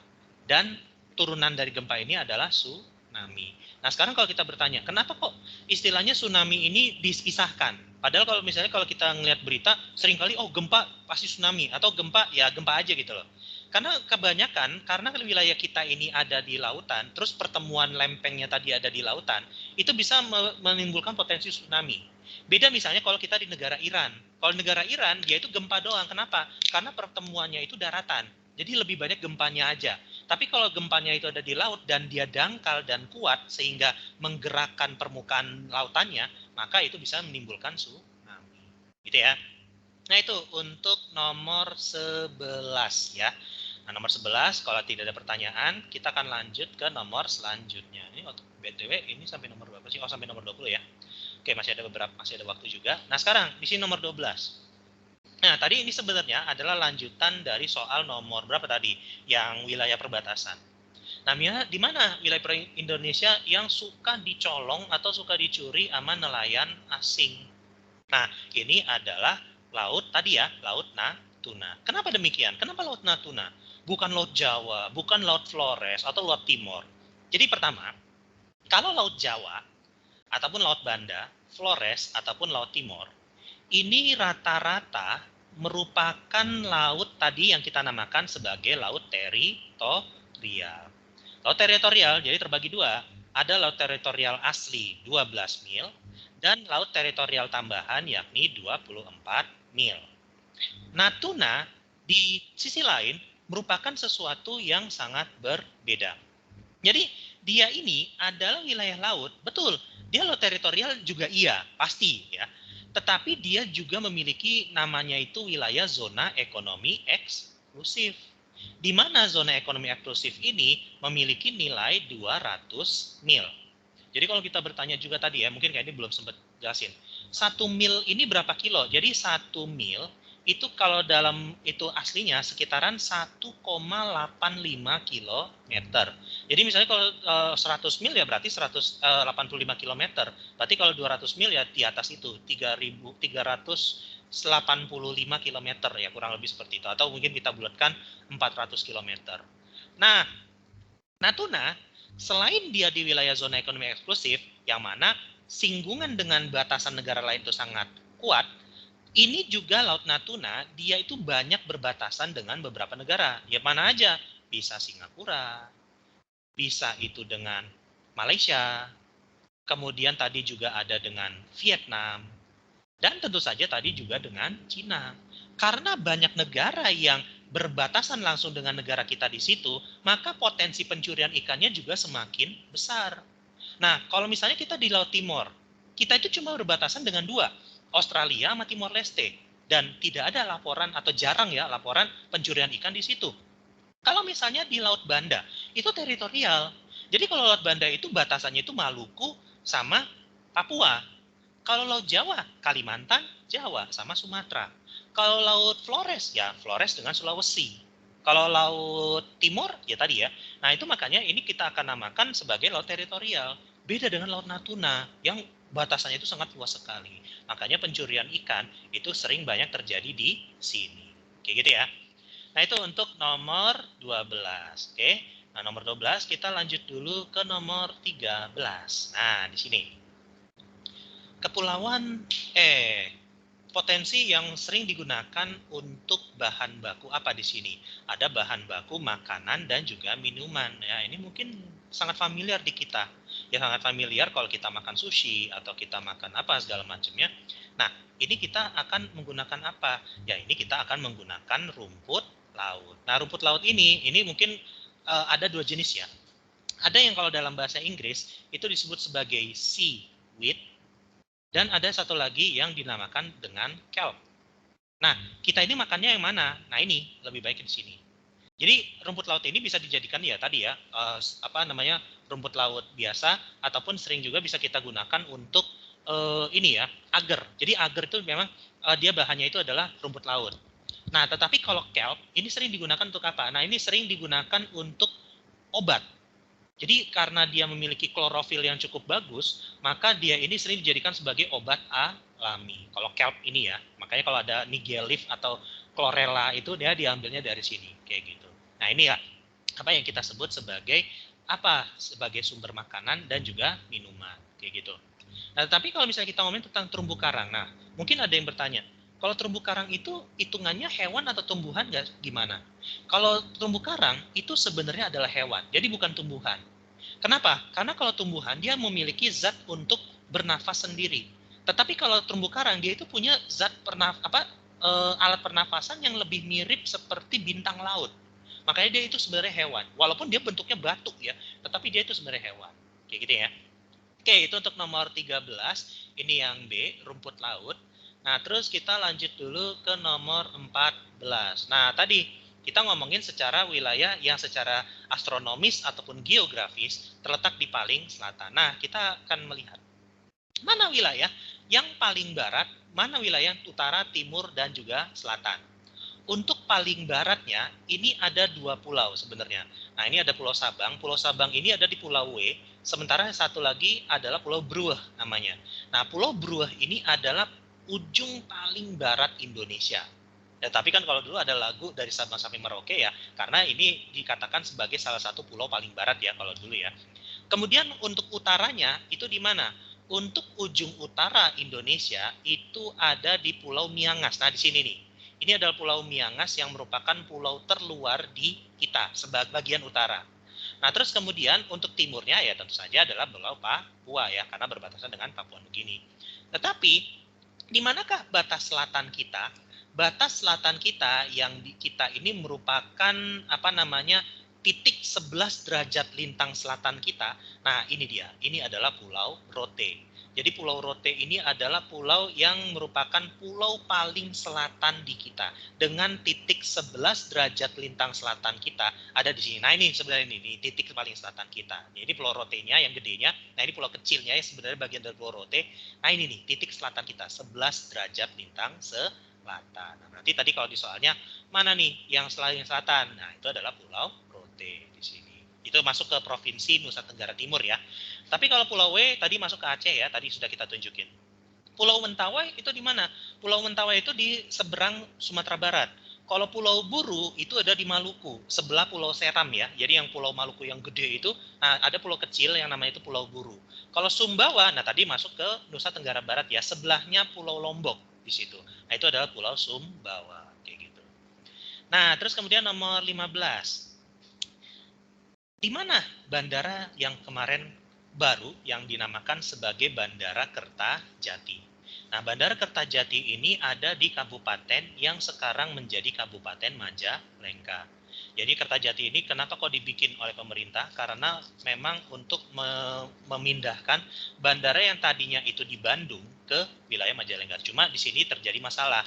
dan turunan dari gempa ini adalah tsunami. Nah, sekarang kalau kita bertanya, kenapa kok istilahnya tsunami ini dipisahkan? Padahal kalau misalnya kalau kita ngelihat berita, seringkali gempa pasti tsunami atau gempa ya gempa aja gitu loh. Karena kebanyakan karena wilayah kita ini ada di lautan, terus pertemuan lempengnya tadi ada di lautan, itu bisa menimbulkan potensi tsunami. Beda misalnya kalau kita di negara Iran. Kalau negara Iran dia itu gempa doang. Kenapa? Karena pertemuannya itu daratan. Jadi lebih banyak gempanya aja. Tapi kalau gempanya itu ada di laut dan dia dangkal dan kuat sehingga menggerakkan permukaan lautannya, maka itu bisa menimbulkan tsunami. Gitu ya. Nah itu untuk nomor 11 ya. Nah nomor 11 kalau tidak ada pertanyaan kita akan lanjut ke nomor selanjutnya. Ini BTW ini sampai nomor berapa sih? Oh sampai nomor 20 ya. Oke masih ada waktu juga. Nah sekarang di sini nomor 12. Nah tadi ini sebenarnya adalah lanjutan dari soal nomor berapa tadi? Yang wilayah perbatasan. Nah di mana wilayah Indonesia yang suka dicolong atau suka dicuri sama nelayan asing? Nah, ini adalah laut tadi ya, laut Natuna. Kenapa demikian? Kenapa laut Natuna? Bukan laut Jawa, bukan laut Flores atau laut Timor. Jadi pertama, kalau laut Jawa ataupun laut Banda, Flores ataupun laut Timor, ini rata-rata merupakan laut tadi yang kita namakan sebagai laut teritorial. Laut teritorial jadi terbagi dua, ada laut teritorial asli 12 mil dan laut teritorial tambahan yakni 24 mil. Natuna di sisi lain merupakan sesuatu yang sangat berbeda. Jadi dia ini adalah wilayah laut, betul. Dia laut teritorial juga iya, pasti ya. Tetapi dia juga memiliki namanya itu wilayah zona ekonomi eksklusif. Di mana zona ekonomi eksklusif ini memiliki nilai 200 mil. Jadi kalau kita bertanya juga tadi ya, mungkin kayak ini belum sempat jelasin. 1 mil ini berapa kilo? Jadi 1 mil itu kalau dalam itu aslinya sekitaran 1,85 kilometer. Jadi misalnya kalau 100 mil ya berarti 185 kilometer. Berarti kalau 200 mil ya di atas itu 3.385 kilometer ya kurang lebih seperti itu. Atau mungkin kita bulatkan 400 kilometer. Nah, Natuna selain dia di wilayah zona ekonomi eksklusif yang mana singgungan dengan batasan negara lain itu sangat kuat, ini juga Laut Natuna dia itu banyak berbatasan dengan beberapa negara. Ya mana aja? Bisa Singapura, bisa itu dengan Malaysia, kemudian tadi juga ada dengan Vietnam, dan tentu saja tadi juga dengan Cina. Karena banyak negara yang berbatasan langsung dengan negara kita di situ, maka potensi pencurian ikannya juga semakin besar. Nah, kalau misalnya kita di Laut Timor, kita itu cuma berbatasan dengan dua, Australia sama Timor Leste. Dan tidak ada laporan atau jarang ya laporan pencurian ikan di situ. Kalau misalnya di Laut Banda, itu teritorial. Jadi kalau Laut Banda itu batasannya itu Maluku sama Papua. Kalau Laut Jawa, Kalimantan, Jawa sama Sumatera. Kalau Laut Flores, ya Flores dengan Sulawesi. Kalau Laut Timur, ya tadi ya. Nah itu makanya ini kita akan namakan sebagai laut teritorial. Beda dengan Laut Natuna yang batasannya itu sangat luas sekali. Makanya pencurian ikan itu sering banyak terjadi di sini. Kayak gitu ya. Nah itu untuk nomor 12. Oke. Nah nomor 12 kita lanjut dulu ke nomor 13. Nah di sini. Kepulauan potensi yang sering digunakan untuk bahan baku apa di sini? Ada bahan baku makanan dan juga minuman. Ya, ini mungkin sangat familiar di kita. Ya sangat familiar kalau kita makan sushi atau kita makan apa segala macamnya. Nah, ini kita akan menggunakan apa? Ya, ini kita akan menggunakan rumput laut. Nah, rumput laut ini mungkin ada dua jenis ya. Ada yang kalau dalam bahasa Inggris itu disebut sebagai seaweed. Dan ada satu lagi yang dinamakan dengan kelp. Nah, kita ini makannya yang mana? Nah, ini lebih baik di sini. Jadi rumput laut ini bisa dijadikan ya tadi ya rumput laut biasa ataupun sering juga bisa kita gunakan untuk ini ya agar. Jadi agar itu memang dia bahannya itu adalah rumput laut. Nah, tetapi kalau kelp ini sering digunakan untuk apa? Nah, ini sering digunakan untuk obat. Jadi karena dia memiliki klorofil yang cukup bagus, maka dia ini sering dijadikan sebagai obat alami. Kalau kelp ini ya, makanya kalau ada nigel leaf atau chlorella itu dia diambilnya dari sini, kayak gitu. Nah ini ya, apa yang kita sebut sebagai apa? Sebagai sumber makanan dan juga minuman, kayak gitu. Nah, tapi kalau misalnya kita ngomongin tentang terumbu karang, nah mungkin ada yang bertanya, kalau terumbu karang itu hitungannya hewan atau tumbuhan nggak gimana? Kalau terumbu karang itu sebenarnya adalah hewan, jadi bukan tumbuhan. Kenapa? Karena kalau tumbuhan dia memiliki zat untuk bernafas sendiri. Tetapi kalau terumbu karang dia itu punya zat alat pernafasan yang lebih mirip seperti bintang laut. Makanya dia itu sebenarnya hewan. Walaupun dia bentuknya batu ya, tetapi dia itu sebenarnya hewan. Kayak gitu ya. Oke, itu untuk nomor 13. Ini yang B, rumput laut. Nah, terus kita lanjut dulu ke nomor 14. Nah, tadi kita ngomongin secara wilayah yang secara astronomis ataupun geografis terletak di paling selatan. Nah, kita akan melihat mana wilayah yang paling barat, mana wilayah utara, timur, dan juga selatan. Untuk paling baratnya, ini ada 2 pulau sebenarnya. Nah, ini ada Pulau Sabang. Pulau Sabang ini ada di Pulau W, sementara satu lagi adalah Pulau Brueh namanya. Nah, Pulau Brueh ini adalah ujung paling barat Indonesia. Ya, tapi kan kalau dulu ada lagu dari Sabang sampai Merauke ya, karena ini dikatakan sebagai salah satu pulau paling barat ya kalau dulu ya. Kemudian untuk utaranya itu di mana? Untuk ujung utara Indonesia itu ada di Pulau Miangas. Nah, di sini nih. Ini adalah Pulau Miangas yang merupakan pulau terluar di kita sebagai bagian utara. Nah, terus kemudian untuk timurnya ya tentu saja adalah Pulau Papua ya, karena berbatasan dengan Papua Nugini. Tetapi di manakah batas selatan kita? Batas selatan kita yang kita ini merupakan apa namanya titik 11 derajat lintang selatan kita. Nah, ini dia. Ini adalah Pulau Rote. Jadi Pulau Rote ini adalah pulau yang merupakan pulau paling selatan di kita. Dengan titik 11 derajat lintang selatan kita ada di sini. Nah, ini sebenarnya ini titik paling selatan kita. Jadi Pulau Rote-nya yang gedenya, nah ini pulau kecilnya ya sebenarnya bagian dari Pulau Rote. Nah, ini nih titik selatan kita, 11 derajat lintang selatan. Nah, berarti tadi kalau di soalnya mana nih yang selain selatan? Nah, itu adalah Pulau Rote di sini. Itu masuk ke provinsi Nusa Tenggara Timur ya. Tapi kalau Pulau W tadi masuk ke Aceh ya, tadi sudah kita tunjukin. Pulau Mentawai itu di mana? Pulau Mentawai itu di seberang Sumatera Barat. Kalau Pulau Buru itu ada di Maluku, sebelah Pulau Seram ya. Jadi yang Pulau Maluku yang gede itu, nah ada pulau kecil yang namanya itu Pulau Buru. Kalau Sumbawa, nah tadi masuk ke Nusa Tenggara Barat ya, sebelahnya Pulau Lombok di situ. Nah itu adalah Pulau Sumbawa kayak gitu. Nah, terus kemudian nomor 15. Di mana bandara yang kemarin baru yang dinamakan sebagai Bandara Kertajati? Nah, Bandara Kertajati ini ada di kabupaten yang sekarang menjadi Kabupaten Majalengka. Jadi Kertajati ini kenapa kok dibikin oleh pemerintah? Karena memang untuk memindahkan bandara yang tadinya itu di Bandung ke wilayah Majalengka. Cuma di sini terjadi masalah.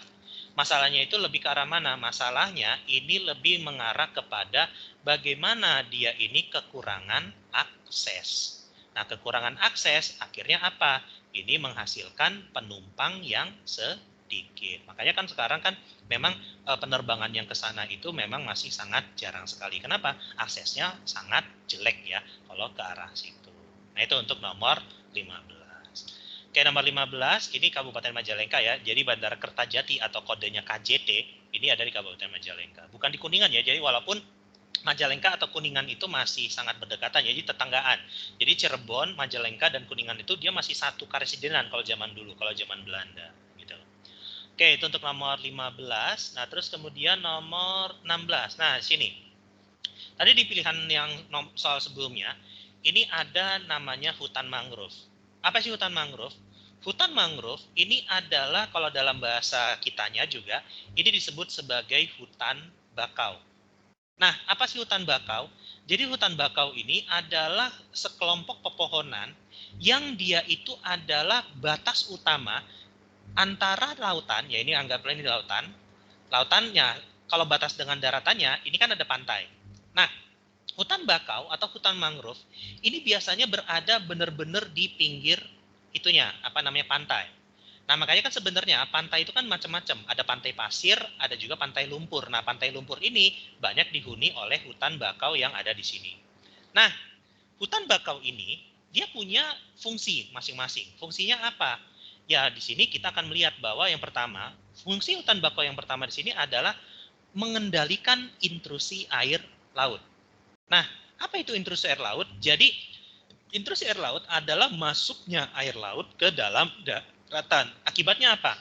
Masalahnya itu lebih ke arah mana? Masalahnya ini lebih mengarah kepada bagaimana dia ini kekurangan akses. Nah, kekurangan akses akhirnya apa? Ini menghasilkan penumpang yang sedikit. Makanya kan sekarang kan memang penerbangan yang ke sana itu memang masih sangat jarang sekali. Kenapa? Aksesnya sangat jelek ya kalau ke arah situ. Nah, itu untuk nomor 15. Oke, nomor 15 ini Kabupaten Majalengka ya. Jadi Bandara Kertajati atau kodenya KJT ini ada di Kabupaten Majalengka. Bukan di Kuningan ya. Jadi walaupun Majalengka atau Kuningan itu masih sangat berdekatan, jadi tetanggaan. Jadi Cirebon, Majalengka dan Kuningan itu dia masih satu karesidenan kalau zaman dulu, kalau zaman Belanda gitu. Oke, itu untuk nomor 15. Nah, terus kemudian nomor 16. Nah, sini. Tadi di pilihan yang soal sebelumnya, ini ada namanya hutan mangrove. Apa sih hutan mangrove? Hutan mangrove ini adalah kalau dalam bahasa kitanya juga, ini disebut sebagai hutan bakau. Nah, apa sih hutan bakau? Jadi hutan bakau ini adalah sekelompok pepohonan yang dia itu adalah batas utama antara lautan, ya ini anggaplah ini lautan. Lautannya, kalau batas dengan daratannya, ini kan ada pantai. Nah, hutan bakau atau hutan mangrove ini biasanya berada benar-benar di pinggir itunya, apa namanya, pantai. Nah, makanya kan sebenarnya pantai itu kan macam-macam. Ada pantai pasir, ada juga pantai lumpur. Nah, pantai lumpur ini banyak dihuni oleh hutan bakau yang ada di sini. Nah, hutan bakau ini dia punya fungsi masing-masing. Fungsinya apa? Ya, di sini kita akan melihat bahwa yang pertama, fungsi hutan bakau yang pertama di sini adalah mengendalikan intrusi air laut. Nah, apa itu intrusi air laut? Jadi, intrusi air laut adalah masuknya air laut ke dalam daratan. Akibatnya apa?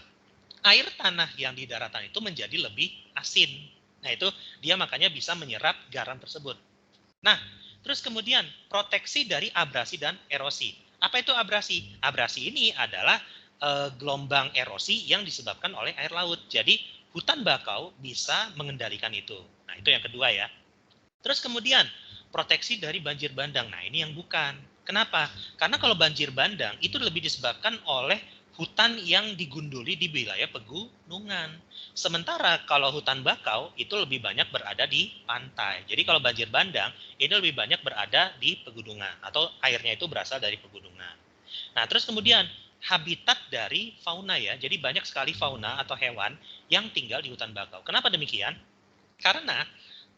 Air tanah yang di daratan itu menjadi lebih asin. Nah, itu dia makanya bisa menyerap garam tersebut. Nah, terus kemudian proteksi dari abrasi dan erosi. Apa itu abrasi? Abrasi ini adalah gelombang erosi yang disebabkan oleh air laut. Jadi, hutan bakau bisa mengendalikan itu. Nah, itu yang kedua ya. Terus kemudian proteksi dari banjir bandang. Nah, ini yang bukan. Kenapa? Karena kalau banjir bandang itu lebih disebabkan oleh hutan yang digunduli di wilayah pegunungan. Sementara kalau hutan bakau itu lebih banyak berada di pantai. Jadi kalau banjir bandang ini lebih banyak berada di pegunungan atau airnya itu berasal dari pegunungan. Nah, terus kemudian habitat dari fauna ya. Jadi banyak sekali fauna atau hewan yang tinggal di hutan bakau. Kenapa demikian? Karena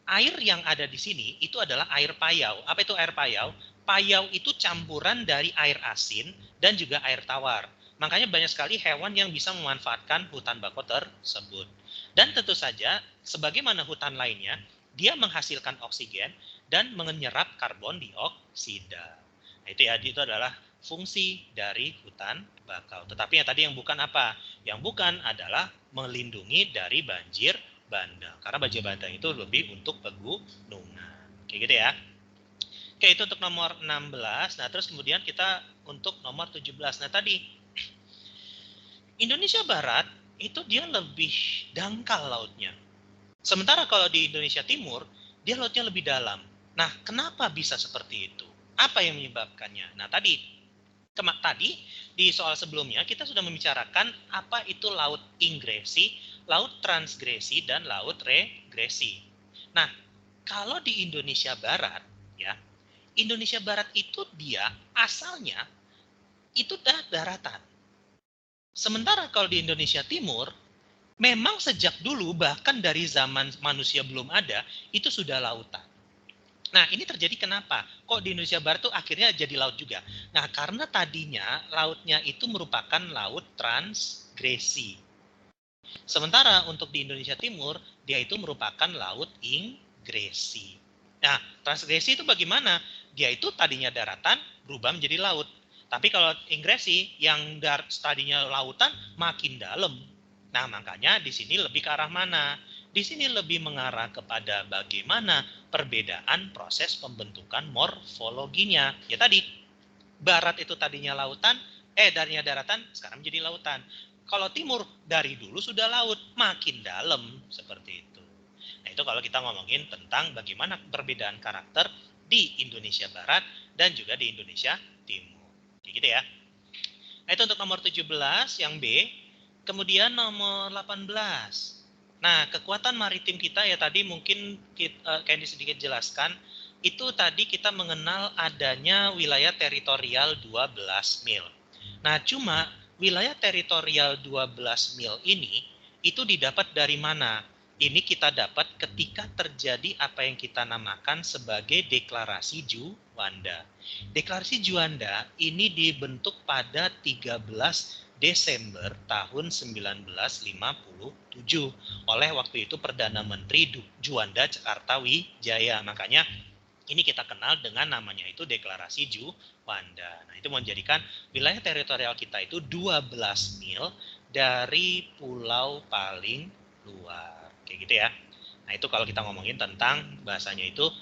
air yang ada di sini itu adalah air payau. Apa itu air payau? Payau itu campuran dari air asin dan juga air tawar. Makanya banyak sekali hewan yang bisa memanfaatkan hutan bakau tersebut. Dan tentu saja, sebagaimana hutan lainnya, dia menghasilkan oksigen dan menyerap karbon dioksida. Nah, itu adalah fungsi dari hutan bakau. Tetapi yang tadi yang bukan apa? Yang bukan adalah melindungi dari banjir bandang. Karena banjir bandang itu lebih untuk pegunungan. Kayak gitu ya. Oke, itu untuk nomor 16. Nah, terus kemudian kita untuk nomor 17. Nah, tadi Indonesia Barat itu dia lebih dangkal lautnya. Sementara kalau di Indonesia Timur, dia lautnya lebih dalam. Nah, kenapa bisa seperti itu? Apa yang menyebabkannya? Nah, tadi di soal sebelumnya kita sudah membicarakan apa itu laut ingresi, laut transgresi, dan laut regresi. Nah, kalau di Indonesia Barat, ya, Indonesia Barat itu dia asalnya itu daratan. Sementara kalau di Indonesia Timur, memang sejak dulu bahkan dari zaman manusia belum ada, itu sudah lautan. Nah, ini terjadi kenapa? Kok di Indonesia Barat tuh akhirnya jadi laut juga? Nah, karena tadinya lautnya itu merupakan laut transgresi. Sementara untuk di Indonesia Timur, dia itu merupakan laut ingresi. Nah, transgresi itu bagaimana? Dia itu tadinya daratan, berubah menjadi laut. Tapi kalau ingresi, yang tadinya lautan, makin dalam. Nah, makanya di sini lebih ke arah mana? Di sini lebih mengarah kepada bagaimana perbedaan proses pembentukan morfologinya. Ya tadi, barat itu tadinya lautan, darinya daratan, sekarang menjadi lautan. Kalau timur dari dulu sudah laut, makin dalam seperti itu. Nah, itu kalau kita ngomongin tentang bagaimana perbedaan karakter di Indonesia Barat dan juga di Indonesia Timur. Kayak gitu ya. Nah, itu untuk nomor 17 yang B. Kemudian nomor 18. Nah, kekuatan maritim kita ya tadi mungkin Candy sedikit jelaskan, itu tadi kita mengenal adanya wilayah teritorial 12 mil. Nah, cuma wilayah teritorial 12 mil ini itu didapat dari mana? Ini kita dapat ketika terjadi apa yang kita namakan sebagai deklarasi Juanda. Deklarasi Juanda ini dibentuk pada 13 Desember tahun 1957 oleh waktu itu Perdana Menteri Juanda Jakarta Wijaya. Makanya ini kita kenal dengan namanya itu Deklarasi Juanda. Nah, itu menjadikan wilayah teritorial kita itu 12 mil dari pulau paling luar. Kayak gitu ya. Nah, itu kalau kita ngomongin tentang bahasanya itu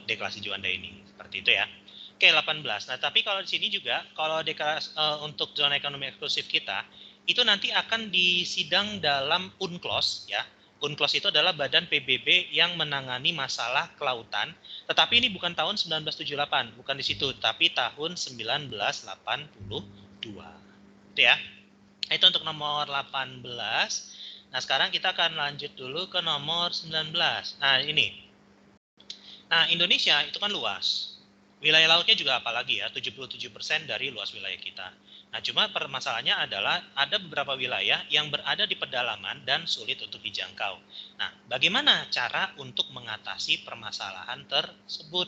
Deklarasi Juanda ini. Seperti itu ya. Oke, 18. Nah, tapi kalau di sini juga kalau untuk zona ekonomi eksklusif kita itu nanti akan disidang dalam UNCLOS ya. UNCLOS itu adalah badan PBB yang menangani masalah kelautan, tetapi ini bukan tahun 1978, bukan di situ, tapi tahun 1982. Itu ya. Itu untuk nomor 18. Nah, sekarang kita akan lanjut dulu ke nomor 19. Nah, ini. Nah, Indonesia itu kan luas. Wilayah lautnya juga apalagi ya, 77% dari luas wilayah kita. Nah, cuma permasalahannya adalah ada beberapa wilayah yang berada di pedalaman dan sulit untuk dijangkau. Nah, bagaimana cara untuk mengatasi permasalahan tersebut?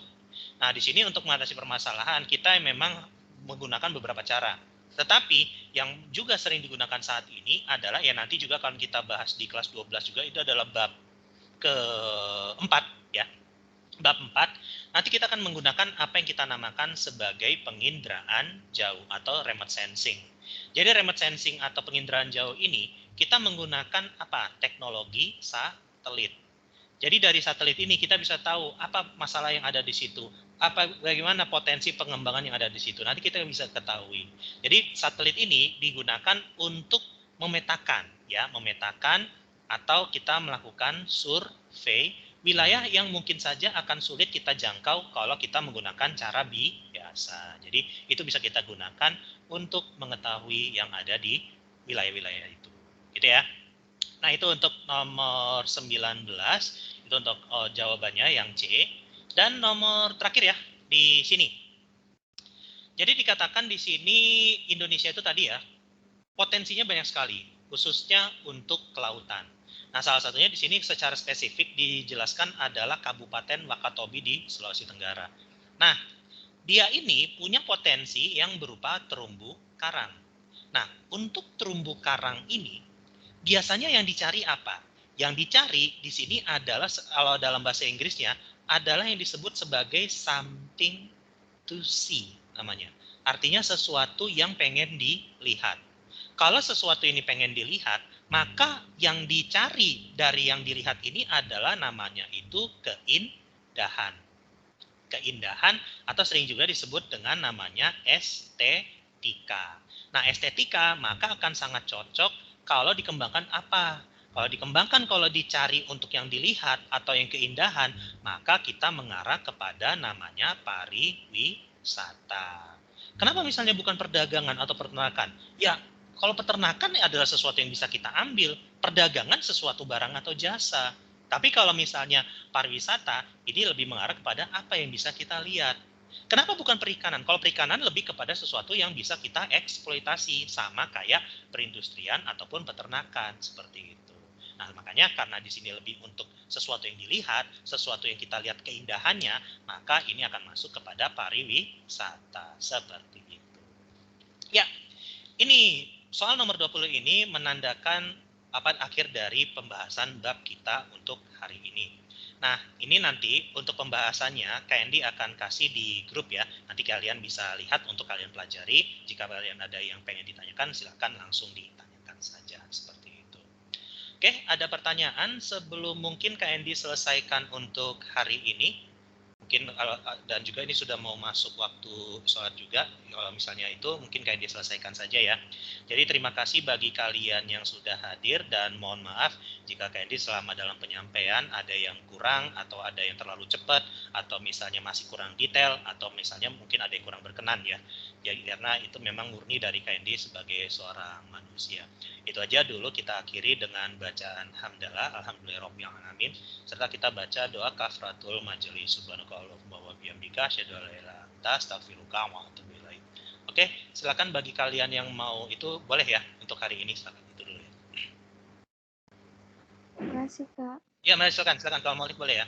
Nah, di sini untuk mengatasi permasalahan kita memang menggunakan beberapa cara. Tetapi yang juga sering digunakan saat ini adalah ya nanti juga kalau kita bahas di kelas 12 juga itu adalah bab keempat ya. Bab 4, nanti kita akan menggunakan apa yang kita namakan sebagai penginderaan jauh atau remote sensing. Jadi remote sensing atau penginderaan jauh ini kita menggunakan apa? Teknologi satelit. Jadi dari satelit ini kita bisa tahu apa masalah yang ada di situ, bagaimana potensi pengembangan yang ada di situ. Nanti kita bisa ketahui. Jadi satelit ini digunakan untuk memetakan atau kita melakukan survei wilayah yang mungkin saja akan sulit kita jangkau kalau kita menggunakan cara biasa. Jadi itu bisa kita gunakan untuk mengetahui yang ada di wilayah-wilayah itu. Gitu ya. Nah, itu untuk nomor 19, itu untuk jawabannya yang C. Dan nomor terakhir ya di sini. Jadi dikatakan di sini Indonesia itu tadi ya, potensinya banyak sekali, khususnya untuk kelautan. Nah, salah satunya di sini secara spesifik dijelaskan adalah Kabupaten Wakatobi di Sulawesi Tenggara. Nah, dia ini punya potensi yang berupa terumbu karang. Nah, untuk terumbu karang ini biasanya yang dicari apa? Yang dicari di sini adalah kalau dalam bahasa Inggrisnya adalah yang disebut sebagai something to see namanya. Artinya sesuatu yang pengen dilihat. Kalau sesuatu ini pengen dilihat, maka yang dicari dari yang dilihat ini adalah namanya itu keindahan. Keindahan atau sering juga disebut dengan namanya estetika. Nah, estetika maka akan sangat cocok kalau dikembangkan apa? Kalau dikembangkan, kalau dicari untuk yang dilihat atau yang keindahan, maka kita mengarah kepada namanya pariwisata. Kenapa misalnya bukan perdagangan atau peternakan? Ya, kalau peternakan adalah sesuatu yang bisa kita ambil, perdagangan sesuatu barang atau jasa. Tapi kalau misalnya pariwisata, ini lebih mengarah kepada apa yang bisa kita lihat. Kenapa bukan perikanan? Kalau perikanan lebih kepada sesuatu yang bisa kita eksploitasi, sama kayak perindustrian ataupun peternakan, seperti itu. Nah, makanya karena di sini lebih untuk sesuatu yang dilihat, sesuatu yang kita lihat keindahannya, maka ini akan masuk kepada pariwisata, seperti itu. Ya, ini soal nomor 20 ini menandakan akhir dari pembahasan bab kita untuk hari ini. Nah, ini nanti untuk pembahasannya KND akan kasih di grup ya. Nanti kalian bisa lihat untuk kalian pelajari. Jika kalian ada yang pengen ditanyakan, silakan langsung ditanyakan saja seperti itu. Oke, ada pertanyaan sebelum mungkin KND selesaikan untuk hari ini? Mungkin dan juga ini sudah mau masuk waktu sholat juga, kalau misalnya itu mungkin kayak diselesaikan saja ya. Jadi terima kasih bagi kalian yang sudah hadir dan mohon maaf jika Candy selama dalam penyampaian ada yang kurang atau ada yang terlalu cepat atau misalnya masih kurang detail atau misalnya mungkin ada yang kurang berkenan ya. Jadi karena itu memang murni dari Candy sebagai seorang manusia. Itu aja dulu, kita akhiri dengan bacaan hamdalah alhamdulillahirabbil alamin serta kita baca doa kafaratul majelis subhanakallahumma wa bihamdika asyhadu an la ilaha illa anta astaghfiruka wa atubu ilaik. Oke, silakan bagi kalian yang mau itu boleh ya untuk hari ini, silakan itu dulu ya. Terima kasih, Kak. Ya, mari silakan kalau mau boleh ya.